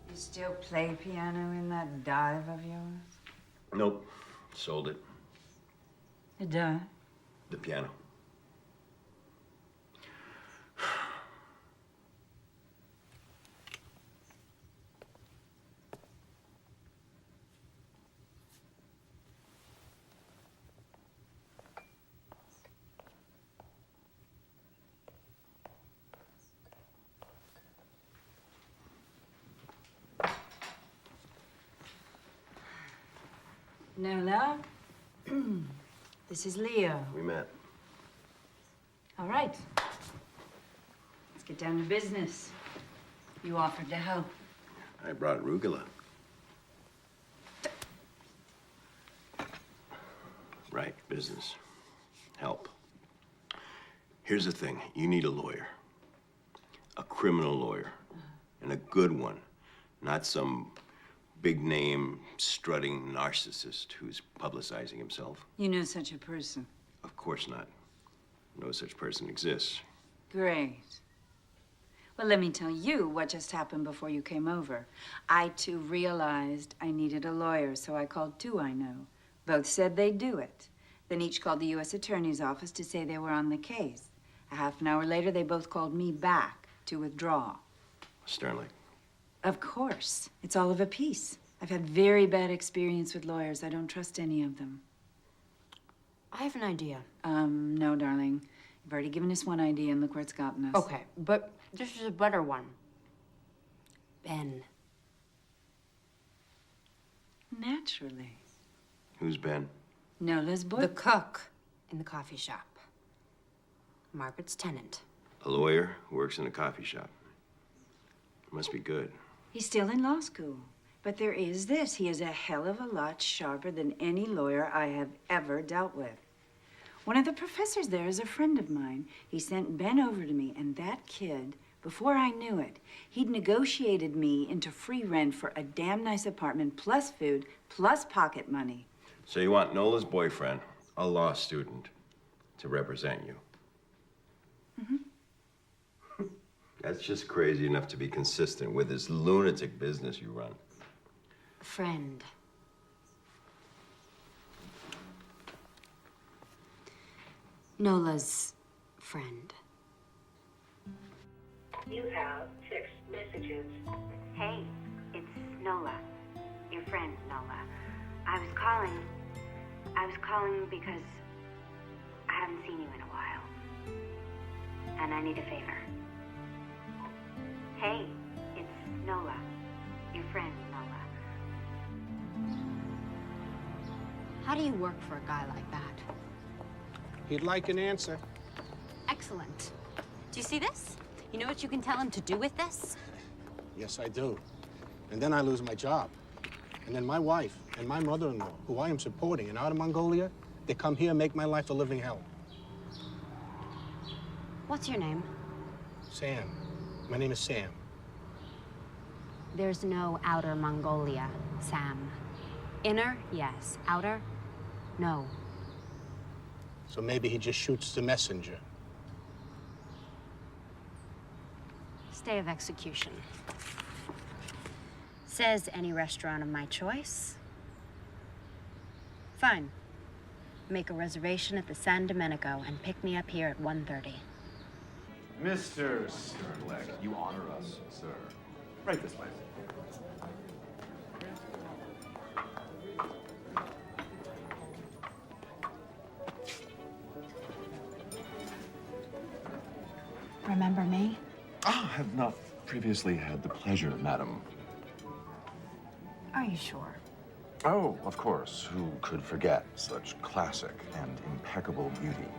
You still play piano in that dive of yours? Nope. Sold it. The dive? The piano. Nola, this is Leo. We met. All right. Let's get down to business. You offered to help. I brought arugula. Right, business. Help. Here's the thing. You need a lawyer. A criminal lawyer. And a good one. Not some big-name, strutting narcissist who's publicizing himself. You know such a person. Of course not. No such person exists. Great. Well, let me tell you what just happened before you came over. I, too, realized I needed a lawyer, so I called two I know. Both said they'd do it. Then each called the U.S. Attorney's office to say they were on the case. A half an hour later, they both called me back to withdraw. Sternly. Of course. It's all of a piece. I've had very bad experience with lawyers. I don't trust any of them. I have an idea. No, darling. You've already given us one idea, and look where it's gotten us. Okay, but this is a better one. Ben. Naturally. Who's Ben? Nola's boy. The cook in the coffee shop. Margaret's tenant. A lawyer who works in a coffee shop. Must be good. He's still in law school. But there is this. He is a hell of a lot sharper than any lawyer I have ever dealt with. One of the professors there is a friend of mine. He sent Ben over to me, and that kid, before I knew it, he'd negotiated me into free rent for a damn nice apartment, plus food, plus pocket money. So you want Nola's boyfriend, a law student, to represent you? Mm-hmm. That's just crazy enough to be consistent with this lunatic business you run. Friend. Nola's friend. You have 6 messages. Hey, it's Nola. Your friend, Nola. I was calling because I haven't seen you in a while. And I need a favor. Hey, it's Nola. Your friend, Nola. How do you work for a guy like that? He'd like an answer. Excellent. Do you see this? You know what you can tell him to do with this? Yes, I do. And then I lose my job. And then my wife and my mother-in-law, who I am supporting in Outer Mongolia, they come here and make my life a living hell. What's your name? Sam. My name is Sam. There's no outer Mongolia, Sam. Inner, yes. Outer, no. So maybe he just shoots the messenger. Stay of execution. Says any restaurant of my choice. Fine. Make a reservation at the San Domenico and pick me up here at 1:30. Mr. Sternlicht, you honor us, sir. Right this way. Remember me? Ah, I have not previously had the pleasure, madam. Are you sure? Oh, of course. Who could forget such classic and impeccable beauty?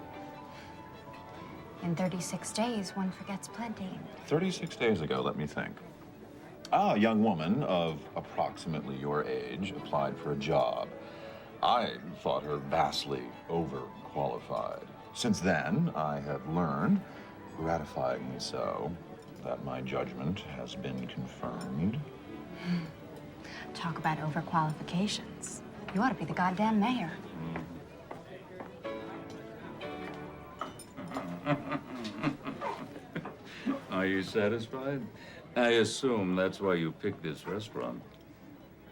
In 36 days, one forgets plenty. 36 days ago, let me think. A young woman of approximately your age applied for a job. I thought her vastly overqualified. Since then, I have learned, gratifyingly so, that my judgment has been confirmed. Talk about overqualifications. You ought to be the goddamn mayor. Are you satisfied? I assume that's why you picked this restaurant.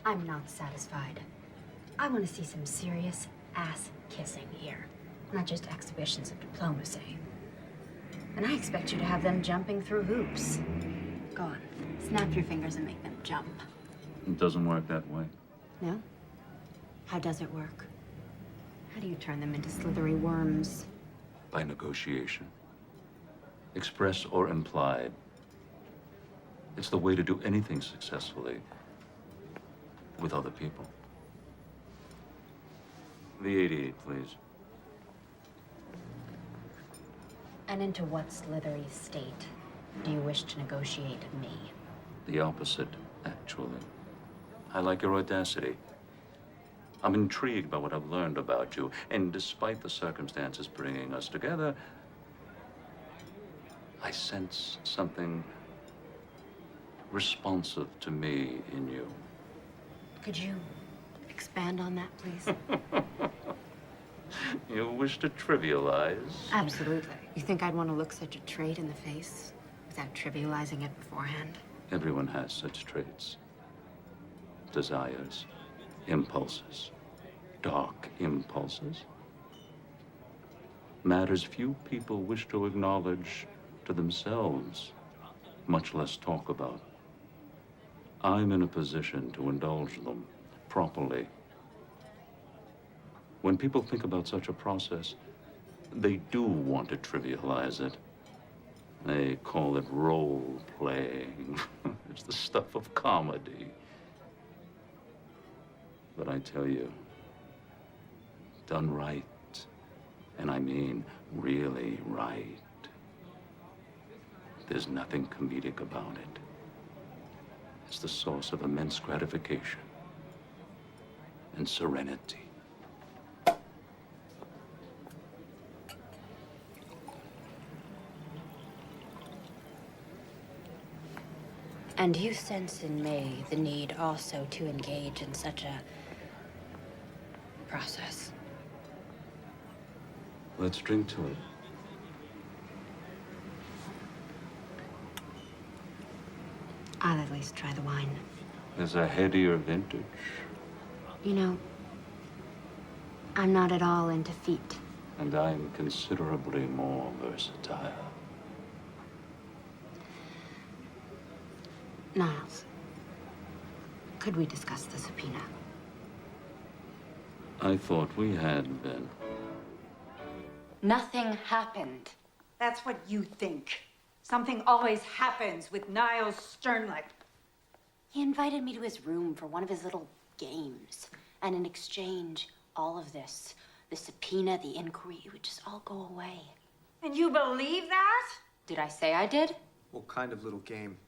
I'm not satisfied. I want to see some serious ass kissing here, not just exhibitions of diplomacy. And I expect you to have them jumping through hoops. Go on, snap your fingers and make them jump. It doesn't work that way. No? How does it work? How do you turn them into slithery worms? By negotiation. Express or implied. It's the way to do anything successfully with other people. The 88, please. And into what slithery state do you wish to negotiate me? The opposite, actually. I like your audacity. I'm intrigued by what I've learned about you, and despite the circumstances bringing us together, I sense something responsive to me in you. Could you expand on that, please? You wish to trivialize? Absolutely. You think I'd want to look such a trait in the face without trivializing it beforehand? Everyone has such traits. Desires, impulses, dark impulses. Matters few people wish to acknowledge to themselves, much less talk about. I'm in a position to indulge them properly. When people think about such a process, they do want to trivialize it. They call it role-playing. It's the stuff of comedy. But I tell you, done right, and I mean really right, there's nothing comedic about it. It's the source of immense gratification and serenity. And you sense in me the need also to engage in such a process. Let's drink to it. I'll at least try the wine. There's a headier vintage. You know, I'm not at all into feet. And I'm considerably more versatile. Niles, could we discuss the subpoena? I thought we had been. Nothing happened. That's what you think. Something always happens with Niles Sternlicht. He invited me to his room for one of his little games. And in exchange, all of this, the subpoena, the inquiry, would just all go away. And you believe that? Did I say I did? What kind of little game?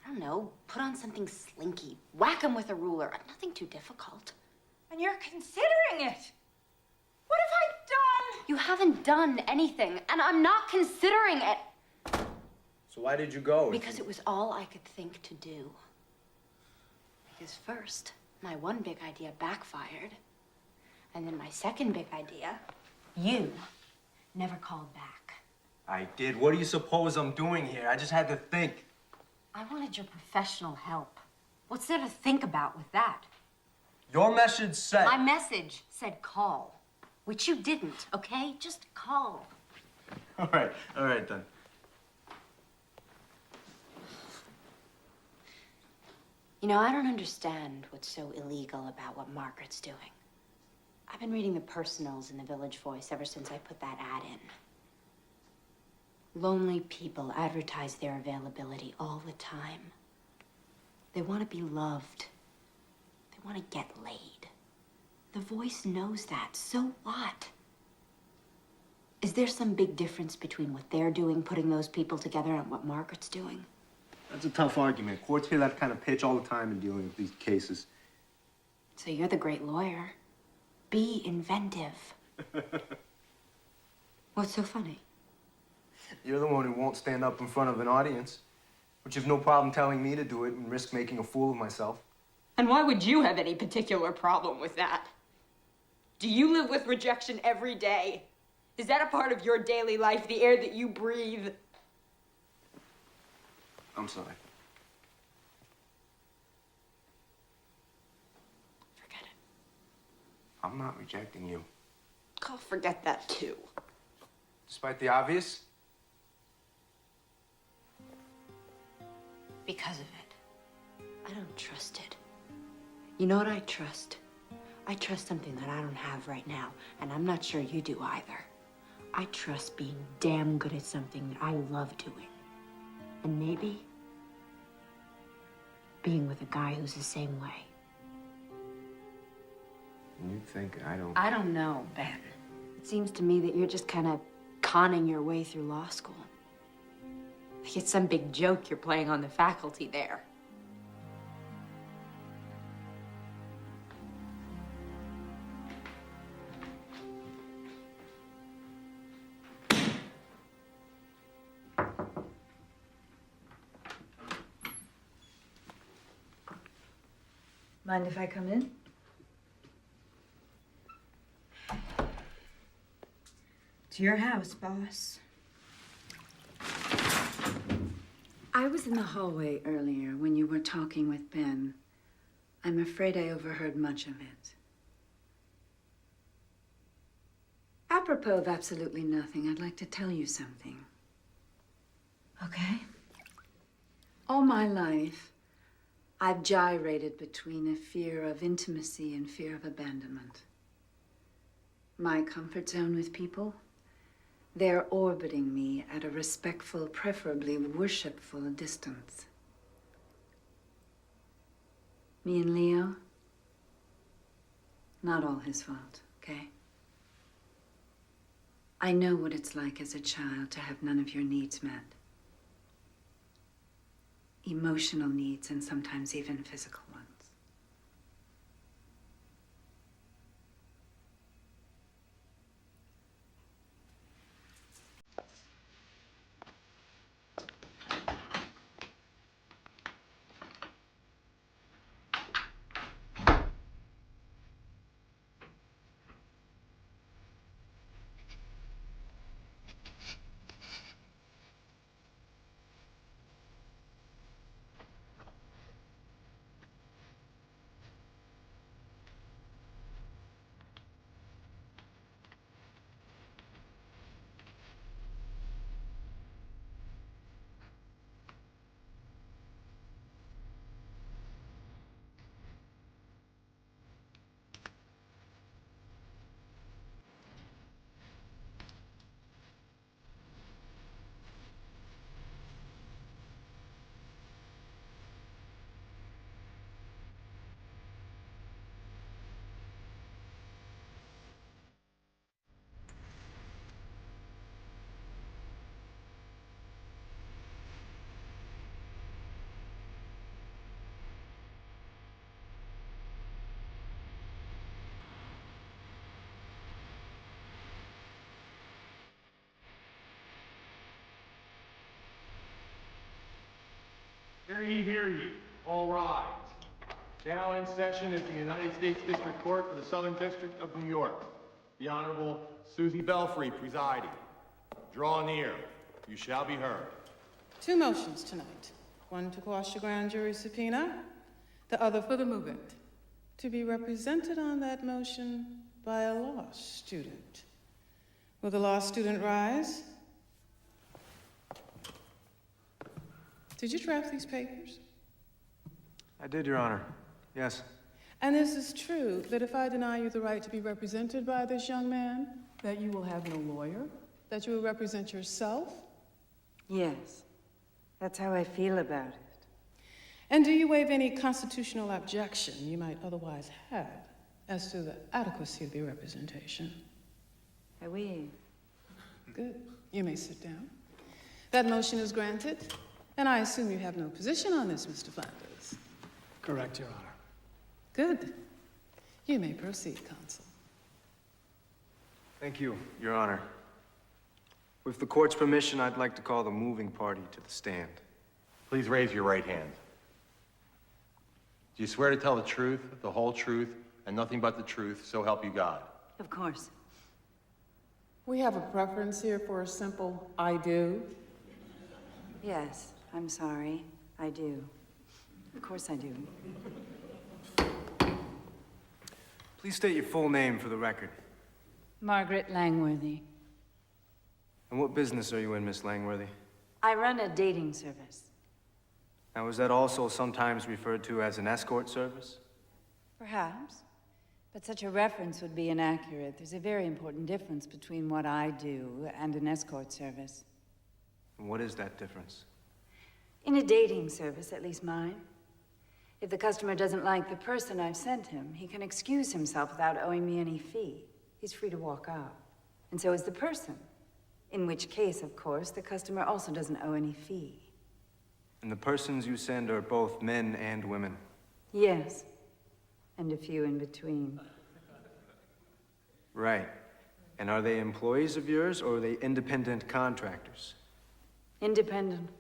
I don't know. Put on something slinky. Whack him with a ruler. Nothing too difficult. And you're considering it. What have I done? You haven't done anything, and I'm not considering it. So why did you go? Because it was all I could think to do. Because first, my one big idea backfired. And then my second big idea, you never called back. I did. What do you suppose I'm doing here? I just had to think. I wanted your professional help. What's there to think about with that? Your message said... My message said call, which you didn't, okay? Just call. All right then. You know, I don't understand what's so illegal about what Margaret's doing. I've been reading the personals in the Village Voice ever since I put that ad in. Lonely people advertise their availability all the time. They want to be loved. They want to get laid. The Voice knows that. So what? Is there some big difference between what they're doing, putting those people together, and what Margaret's doing? That's a tough argument. Courts hear that kind of pitch all the time in dealing with these cases. So you're the great lawyer. Be inventive. What's so funny? You're the one who won't stand up in front of an audience, but you've no problem telling me to do it and risk making a fool of myself. And why would you have any particular problem with that? Do you live with rejection every day? Is that a part of your daily life, the air that you breathe? I'm sorry. Forget it. I'm not rejecting you. I'll forget that too. Despite the obvious? Because of it. I don't trust it. You know what I trust? I trust something that I don't have right now, and I'm not sure you do either. I trust being damn good at something that I love doing. And maybe being with a guy who's the same way. You think I don't... I don't know, Ben. It seems to me that you're just kind of conning your way through law school. Like it's some big joke you're playing on the faculty there. Mind if I come in? It's your house, boss. I was in the hallway earlier when you were talking with Ben. I'm afraid I overheard much of it. Apropos of absolutely nothing, I'd like to tell you something. Okay? All my life, I've gyrated between a fear of intimacy and fear of abandonment. My comfort zone with people, they're orbiting me at a respectful, preferably worshipful distance. Me and Leo, not all his fault, okay? I know what it's like as a child to have none of your needs met. Emotional needs and sometimes even physical ones. hear you. All rise. Now in session at the United States District Court for the Southern District of New York. The Honorable Susie Belfry presiding. Draw near. You shall be heard. Two motions tonight. One to quash the grand jury subpoena, the other for the movement. To be represented on that motion by a law student. Will the law student rise? Did you draft these papers? I did, Your Honor. Yes. And this is true, that if I deny you the right to be represented by this young man, that you will have no lawyer? That you will represent yourself? Yes. That's how I feel about it. And do you waive any constitutional objection you might otherwise have as to the adequacy of your representation? I waive. Good. You may sit down. That motion is granted, and I assume you have no position on this, Mr. Flanders. Correct, Your Honor. Good. You may proceed, counsel. Thank you, Your Honor. With the court's permission, I'd like to call the moving party to the stand. Please raise your right hand. Do you swear to tell the truth, the whole truth, and nothing but the truth, so help you God? Of course. We have a preference here for a simple I do. Yes, I'm sorry. I do. Of course I do. Please state your full name for the record. Margaret Langworthy. And what business are you in, Miss Langworthy? I run a dating service. Now, is that also sometimes referred to as an escort service? Perhaps. But such a reference would be inaccurate. There's a very important difference between what I do and an escort service. And what is that difference? In a dating service, at least mine, if the customer doesn't like the person I've sent him, he can excuse himself without owing me any fee. He's free to walk out. And so is the person. In which case, of course, the customer also doesn't owe any fee. And the persons you send are both men and women? Yes. And a few in between. Right. And are they employees of yours, or are they independent contractors? Independent.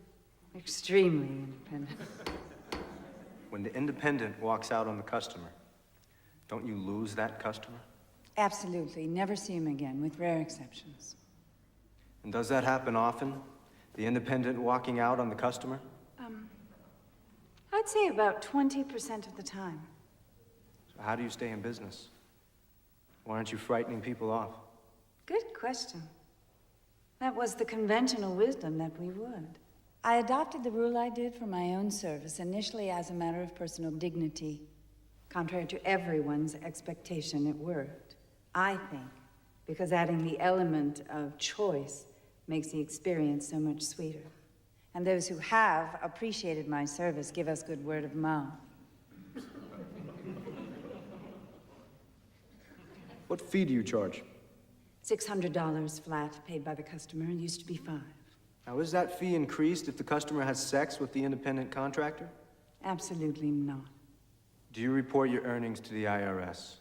Extremely independent. When the independent walks out on the customer, don't you lose that customer? Absolutely. Never see him again, with rare exceptions. And does that happen often? The independent walking out on the customer? I'd say about 20% of the time. So how do you stay in business? Why aren't you frightening people off? Good question. That was the conventional wisdom that we would. I adopted the rule I did for my own service, initially as a matter of personal dignity. Contrary to everyone's expectation, it worked. I think, because adding the element of choice makes the experience so much sweeter. And those who have appreciated my service give us good word of mouth. What fee do you charge? $600 flat, paid by the customer. It used to be $5. Now, is that fee increased if the customer has sex with the independent contractor? Absolutely not. Do you report your earnings to the IRS?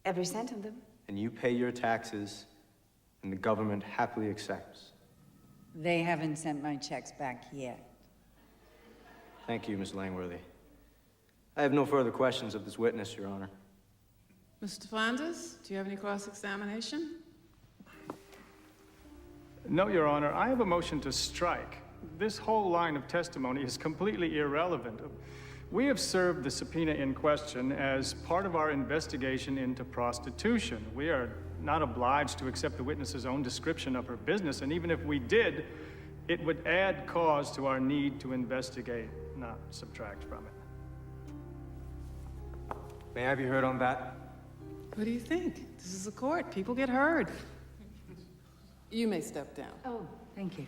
Every cent of them. And you pay your taxes, and the government happily accepts? They haven't sent my checks back yet. Thank you, Miss Langworthy. I have no further questions of this witness, Your Honor. Mr. Flanders, do you have any cross-examination? No, Your Honor. I have a motion to strike. This whole line of testimony is completely irrelevant. We have served the subpoena in question as part of our investigation into prostitution. We are not obliged to accept the witness's own description of her business, and even if we did, it would add cause to our need to investigate, not subtract from it. May I be heard on that? What do you think? This is a court. People get heard. You may step down. Oh, thank you.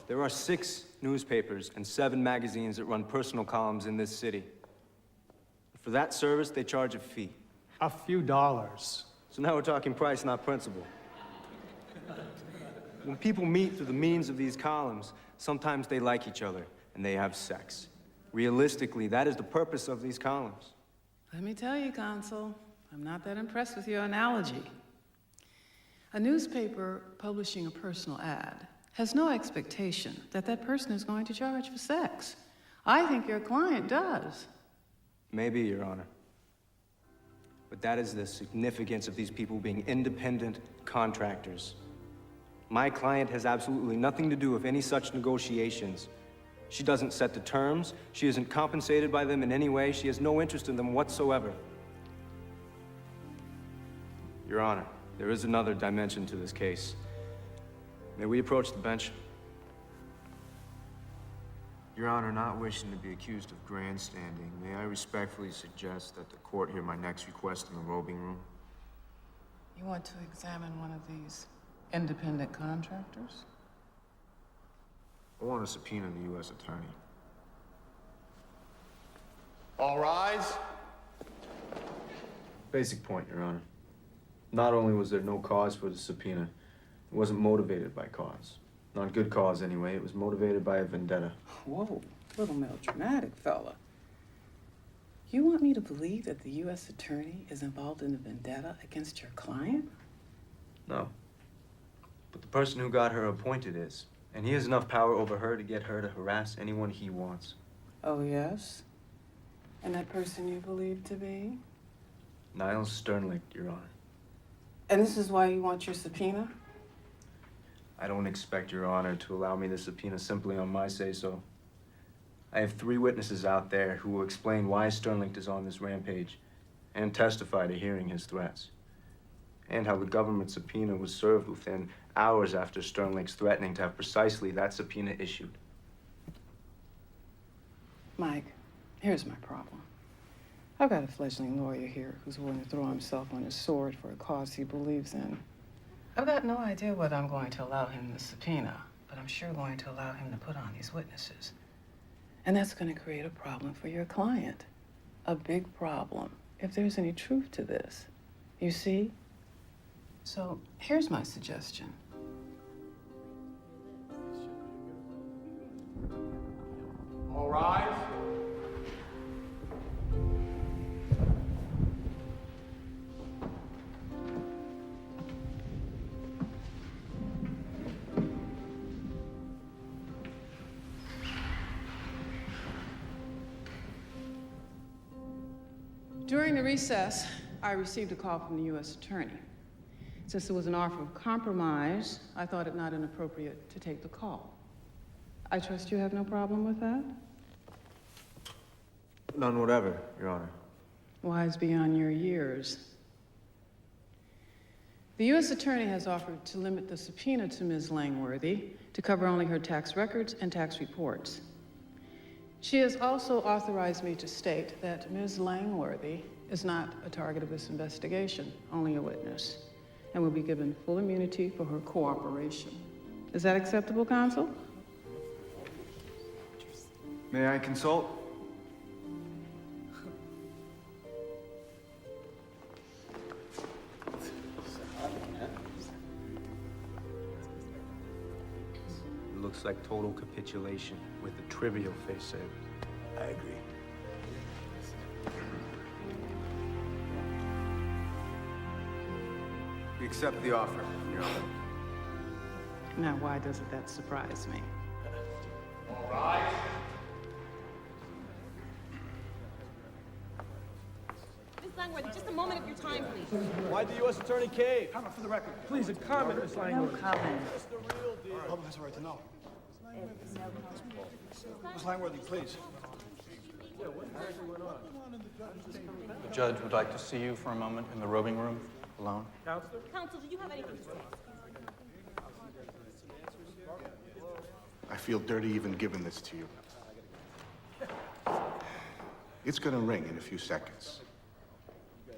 There are 6 newspapers and 7 magazines that run personal columns in this city. For that service, they charge a fee. A few dollars. So now we're talking price, not principle. When people meet through the means of these columns, sometimes they like each other and they have sex. Realistically, that is the purpose of these columns. Let me tell you, Consul, I'm not that impressed with your analogy. A newspaper publishing a personal ad has no expectation that that person is going to charge for sex. I think your client does. Maybe, Your Honor. But that is the significance of these people being independent contractors. My client has absolutely nothing to do with any such negotiations. She doesn't set the terms. She isn't compensated by them in any way. She has no interest in them whatsoever. Your Honor, there is another dimension to this case. May we approach the bench? Your Honor, not wishing to be accused of grandstanding, may I respectfully suggest that the court hear my next request in the robing room? You want to examine one of these independent contractors? I want to subpoena the U.S. Attorney. All rise. Basic point, Your Honor. Not only was there no cause for the subpoena, it wasn't motivated by cause. Not good cause, anyway. It was motivated by a vendetta. Whoa, little melodramatic fella. You want me to believe that the U.S. Attorney is involved in a vendetta against your client? No. But the person who got her appointed is. And he has enough power over her to get her to harass anyone he wants. Oh, yes? And that person you believe to be? Niles Sternlicht, Your Honor. And this is why you want your subpoena? I don't expect Your Honor to allow me the subpoena simply on my say-so. I have 3 witnesses out there who will explain why Sternlicht is on this rampage and testify to hearing his threats. And how the government subpoena was served within hours after Sternlicht's threatening to have precisely that subpoena issued. Mike, here's my problem. I've got a fledgling lawyer here who's willing to throw himself on his sword for a cause he believes in. I've got no idea whether I'm going to allow him the subpoena, but I'm sure going to allow him to put on these witnesses. And that's going to create a problem for your client. A big problem, if there's any truth to this. You see? So here's my suggestion. All rise. During the recess, I received a call from the U.S. Attorney. Since there was an offer of compromise, I thought it not inappropriate to take the call. I trust you have no problem with that? None whatever, Your Honor. Wise beyond your years. The U.S. Attorney has offered to limit the subpoena to Ms. Langworthy to cover only her tax records and tax reports. She has also authorized me to state that Ms. Langworthy is not a target of this investigation, only a witness, and will be given full immunity for her cooperation. Is that acceptable, counsel? May I consult? It looks like total capitulation with a trivial face saver. I agree. We accept the offer, Your Honor. Now, why doesn't that surprise me? All rise. Miss Langworthy, just a moment of your time, please. Why'd the U.S. Attorney cave? Comment for the record. Please, a comment, Miss Langworthy. No comment. That's the real deal. The public has a right to know. Miss Langworthy, please. The judge would like to see you for a moment in the robing room, alone. Counsel, do you have anything to say? I feel dirty even giving this to you. It's gonna ring in a few seconds.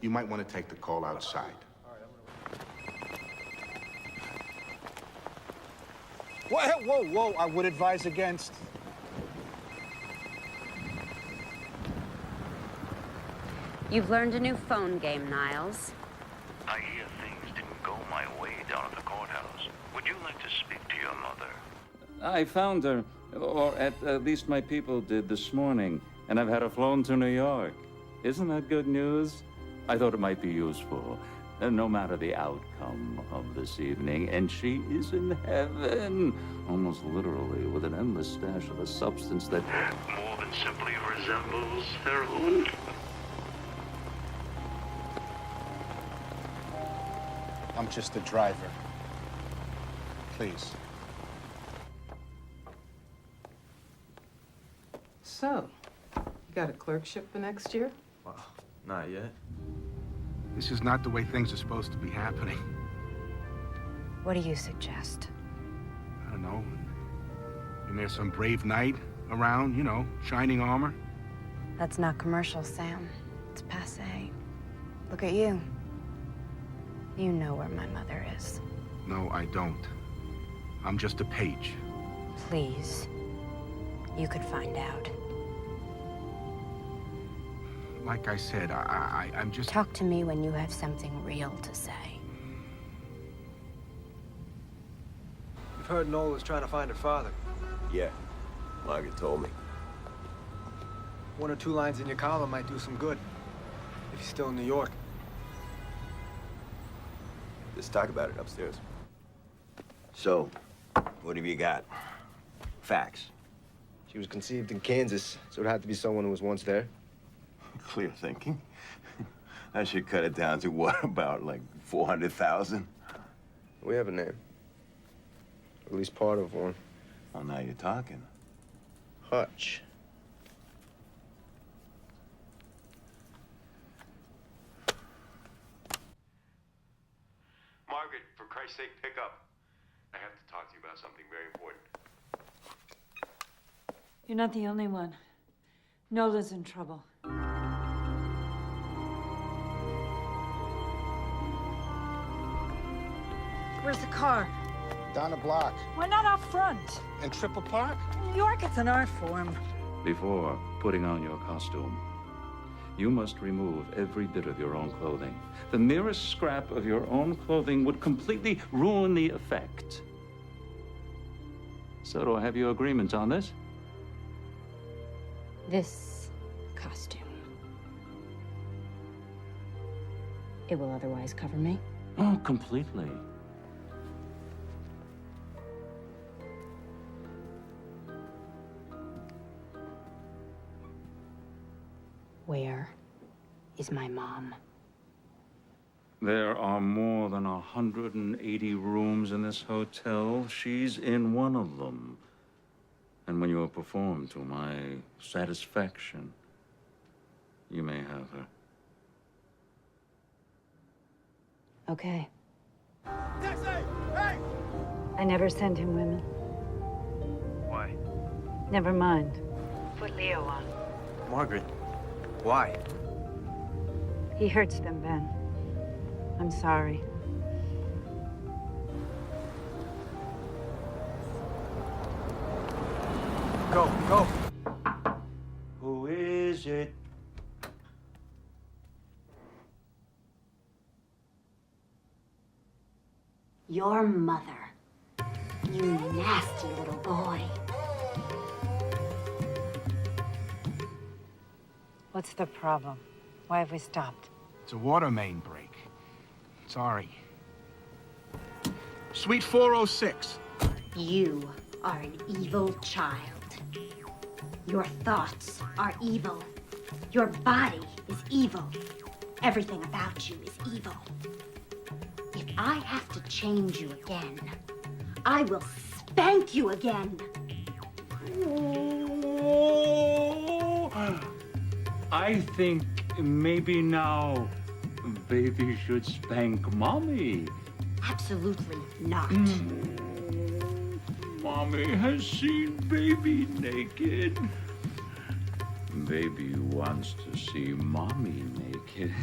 You might want to take the call outside. Whoa, whoa, I would advise against. You've learned a new phone game, Niles. I hear things didn't go my way down at the courthouse. Would you like to speak to your mother? I found her, or at least my people did this morning, and I've had her flown to New York. Isn't that good news? I thought it might be useful. And no matter the outcome of this evening, and she is in heaven, almost literally, with an endless stash of a substance that More than simply resembles heroin. I'm just a driver. Please. So, you got a clerkship for next year? Well, not yet. This is not the way things are supposed to be happening. What do you suggest? I don't know. And there's some brave knight around, you know, shining armor. That's not commercial, Sam. It's passé. Look at you. You know where my mother is. No, I don't. I'm just a page. Please. You could find out. Like I said, I'm just... Talk to me when you have something real to say. You've heard Nola's trying to find her father. Yeah, Margaret told me. 1 or 2 lines in your column might do some good. If he's still in New York. Let's talk about it upstairs. So, what have you got? Facts. She was conceived in Kansas, so it had to be someone who was once there. Clear thinking. I should cut it down to what, about like 400,000? We have a name. At least part of one. Well, now you're talking. Hutch. Margaret, for Christ's sake, pick up. I have to talk to you about something very important. You're not the only one. Nola's in trouble. Where's the car? Down the block. We're not out front. And Triple Park? New York, it's an art form. Before putting on your costume, you must remove every bit of your own clothing. The merest scrap of your own clothing would completely ruin the effect. So do I have your agreement on this? This costume. It will otherwise cover me? Oh, completely. Where is my mom? There are more than 180 rooms in this hotel. She's in one of them. And when you have performed to my satisfaction, you may have her. Okay. Taxi! Hey! I never send him women. Why? Never mind. Put Leo on. Margaret, why? He hurts them, Ben. I'm sorry. Go, go. Who is it? Your mother. You nasty little boy. What's the problem? Why have we stopped? It's a water main break. Sorry. Suite 406. You are an evil child. Your thoughts are evil. Your body is evil. Everything about you is evil. If I have to change you again, I will spank you again. I think maybe now baby should spank mommy. Absolutely not. Mommy has seen baby naked. Baby wants to see mommy naked.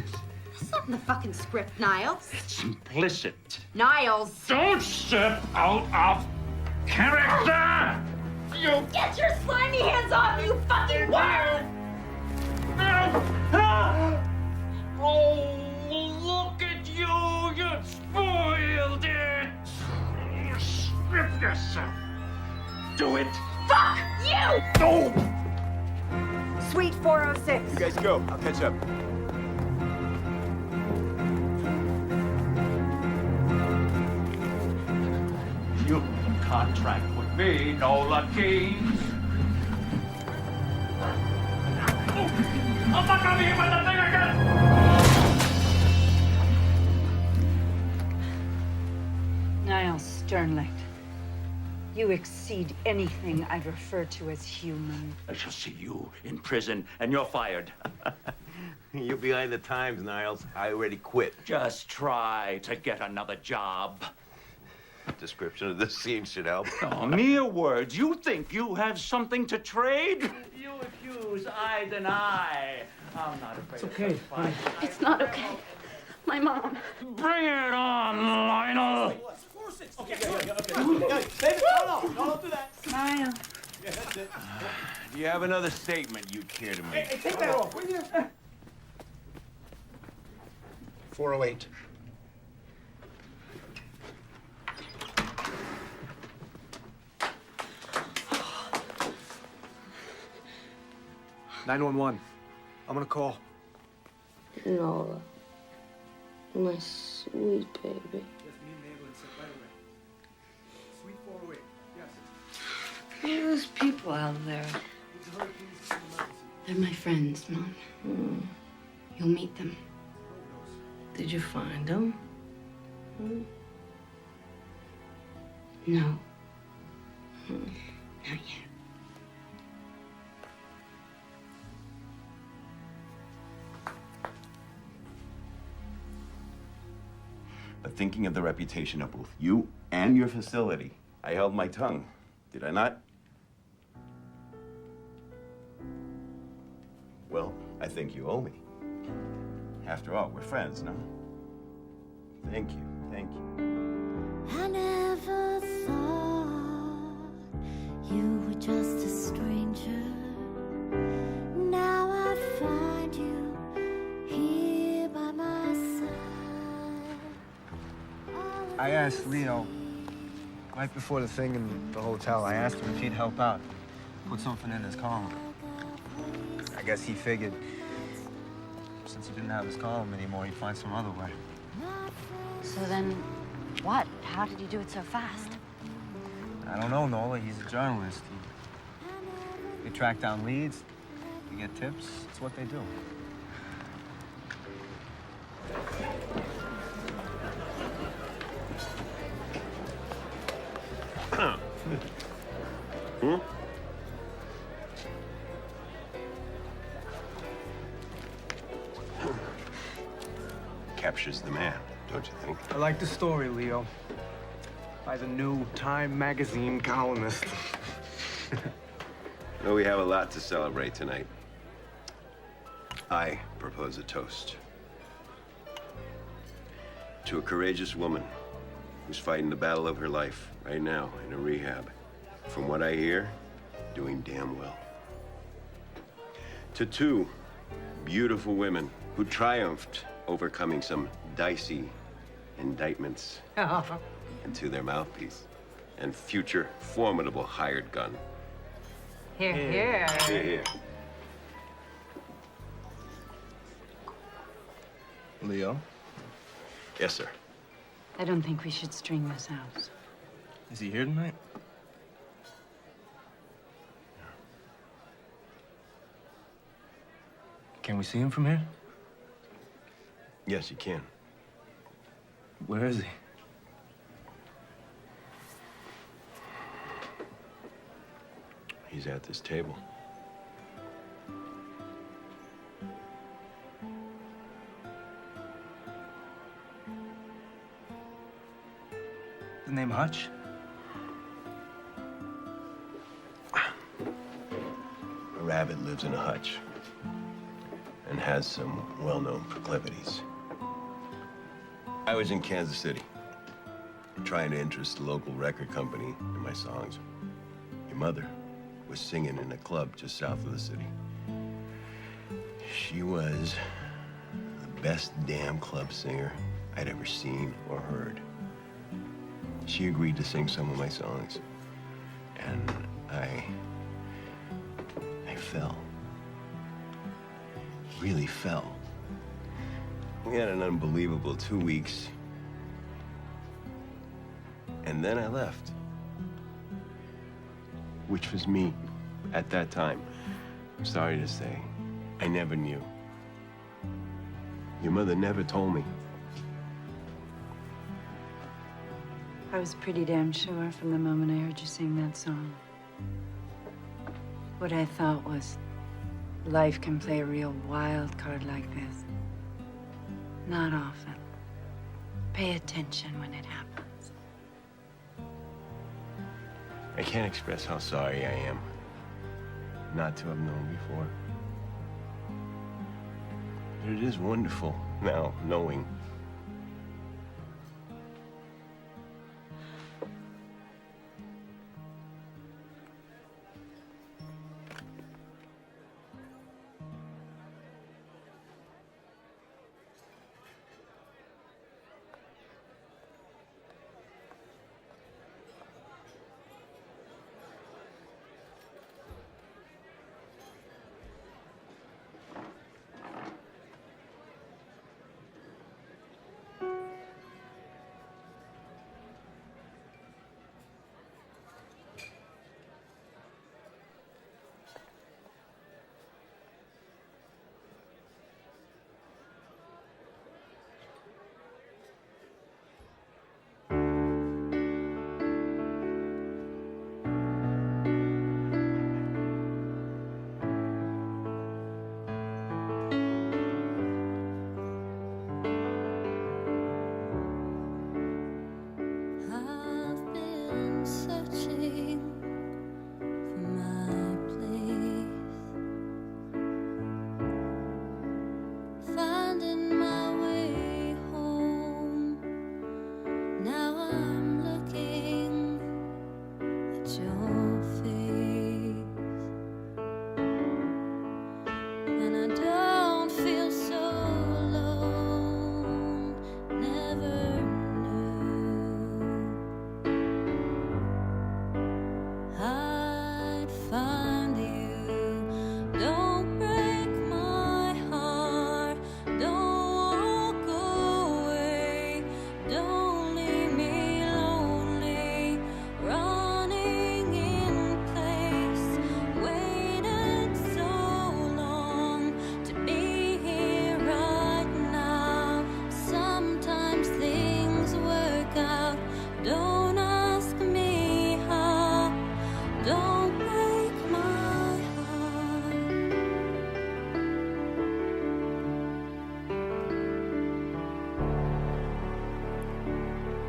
That's not in the fucking script, Niles. It's implicit. Niles! Don't step out of character! You Get your slimy hands off, you fucking worm! Oh, look at you! You spoiled it! Strip yourself! Do it! Fuck you! No! Suite 406. You guys go. I'll catch up. contract with me, Nola Keynes. I'm not gonna be hit by the thing again! Niles Sternlicht, you exceed anything I've referred to as human. I shall see you in prison, and you're fired. You're behind the times, Niles. I already quit. Just try to get another job. Description of this scene should help. Oh, mere words. You think you have something to trade? You accuse, I deny. I'm not afraid. It's okay. Fine. It's not okay. My mom. Bring it on, Lionel. Okay. David, no, don't do that. Smile. Yeah, that's it. Do you have another statement you care to make? Hey, take that off, will you? 408. $911. I'm gonna call. Nola. My sweet baby. Who are those people out there? They're my friends, Mom. You'll meet them. Did you find them? No. Not yet. But thinking of the reputation of both you and your facility, I held my tongue. Did I not? Well, I think you owe me. After all, we're friends, no? Thank you. Thank you. I never thought you were just a stranger. Now I find you here by my side. I asked Leo, right before the thing in the hotel, I asked him if he'd help out. Put something in his column. I guess he figured since he didn't have his column anymore, he'd find some other way. So then, what? How did he do it so fast? I don't know, Nola. He's a journalist. They track down leads, they get tips. It's what they do. Captures the man, don't you think? I like the story, Leo. By the new Time magazine columnist. Well, we have a lot to celebrate tonight. I propose a toast to a courageous woman who's fighting the battle of her life right now in a rehab. From what I hear, doing damn well. To two beautiful women who triumphed overcoming some dicey indictments. And to their mouthpiece and future formidable hired gun. Here, here. Here, here. Leo? Yes, sir. I don't think we should string this out. Is he here tonight? Can we see him from here? Yes, you can. Where is he? He's at this table. The name Hutch? A rabbit lives in a hutch and has some well-known proclivities. I was in Kansas City, trying to interest the local record company in my songs. Your mother was singing in a club just south of the city. She was the best damn club singer I'd ever seen or heard. She agreed to sing some of my songs, and I fell. Really fell. We had an unbelievable 2 weeks. And then I left. which was me at that time. I'm sorry to say, I never knew. Your mother never told me. I was pretty damn sure from the moment I heard you sing that song. What I thought was, life can play a real wild card like this. Not often. Pay attention when it happens. I can't express how sorry I am not to have known before. But it is wonderful now knowing. I've been searching for my place, finding my way home. Now I'm looking at your face, and I don't feel so alone. Never I'd find you. Don't break my heart. Don't walk away. Don't leave me lonely. Running in place. Waited so long to be here right now. Sometimes things work out. Don't ask me how. Don't break my heart.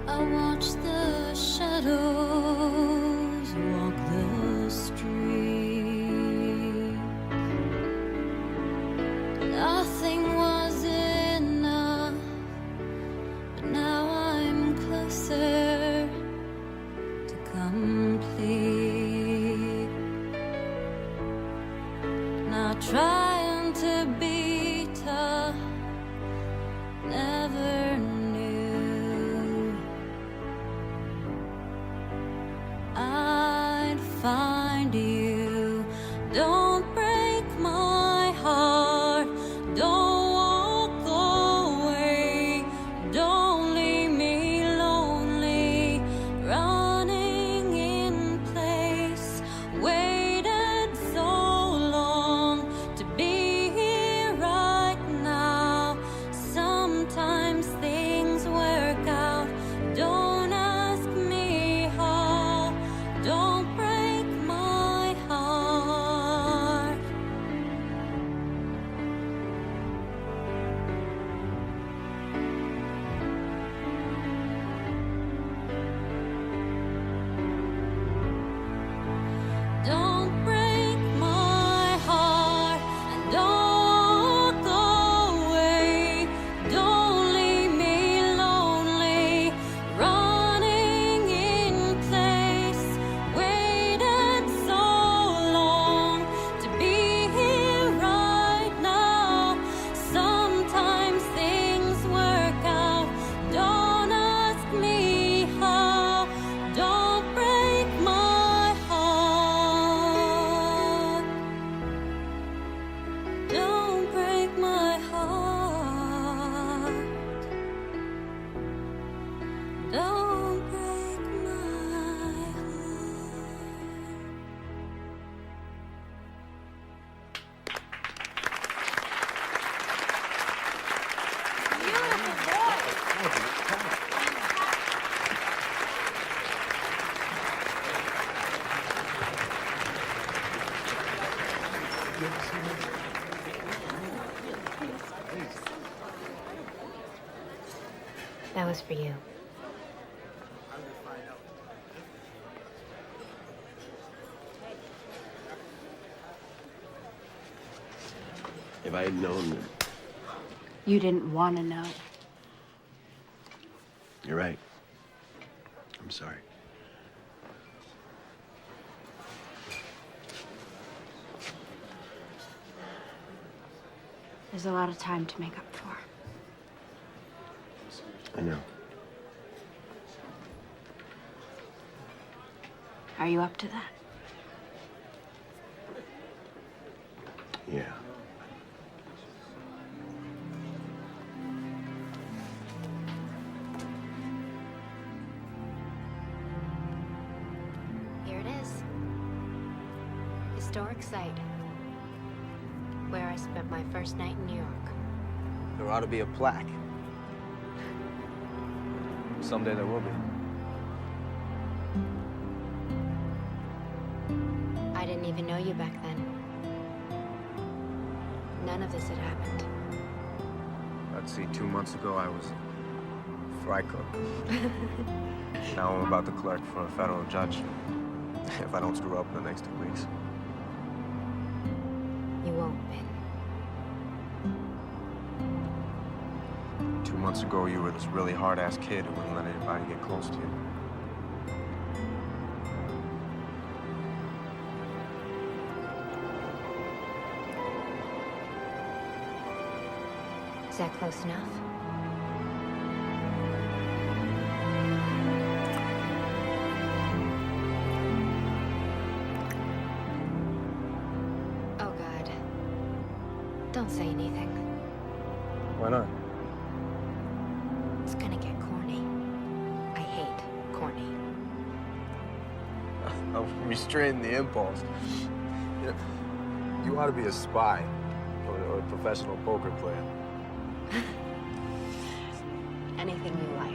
I watch the shadows walk the street. Nothing was enough, but now I'm closer to complete. Not trying to be tough, never knew I'd find you. That was for you. If I had known that... You didn't want to know. You're right. I'm sorry. There's a lot of time to make up for. I know. Are you up to that? Yeah. Here it is. Historic site. Where I spent my first night in New York. There ought to be a plaque. Someday there will be. I didn't even know you back then. None of this had happened. Let's see, 2 months ago I was fry cook. Now I'm about to clerk for a federal judge. If I don't screw up in the next 2 weeks. You won't, Ben. 2 months ago, you were this really hard-ass kid who wouldn't let anybody get close to you. Is that close enough? Oh, God. Don't say anything. Why not? It's gonna get corny. I hate corny. I'm restraining the impulse. You know, you ought to be a spy or a professional poker player. Anything you like.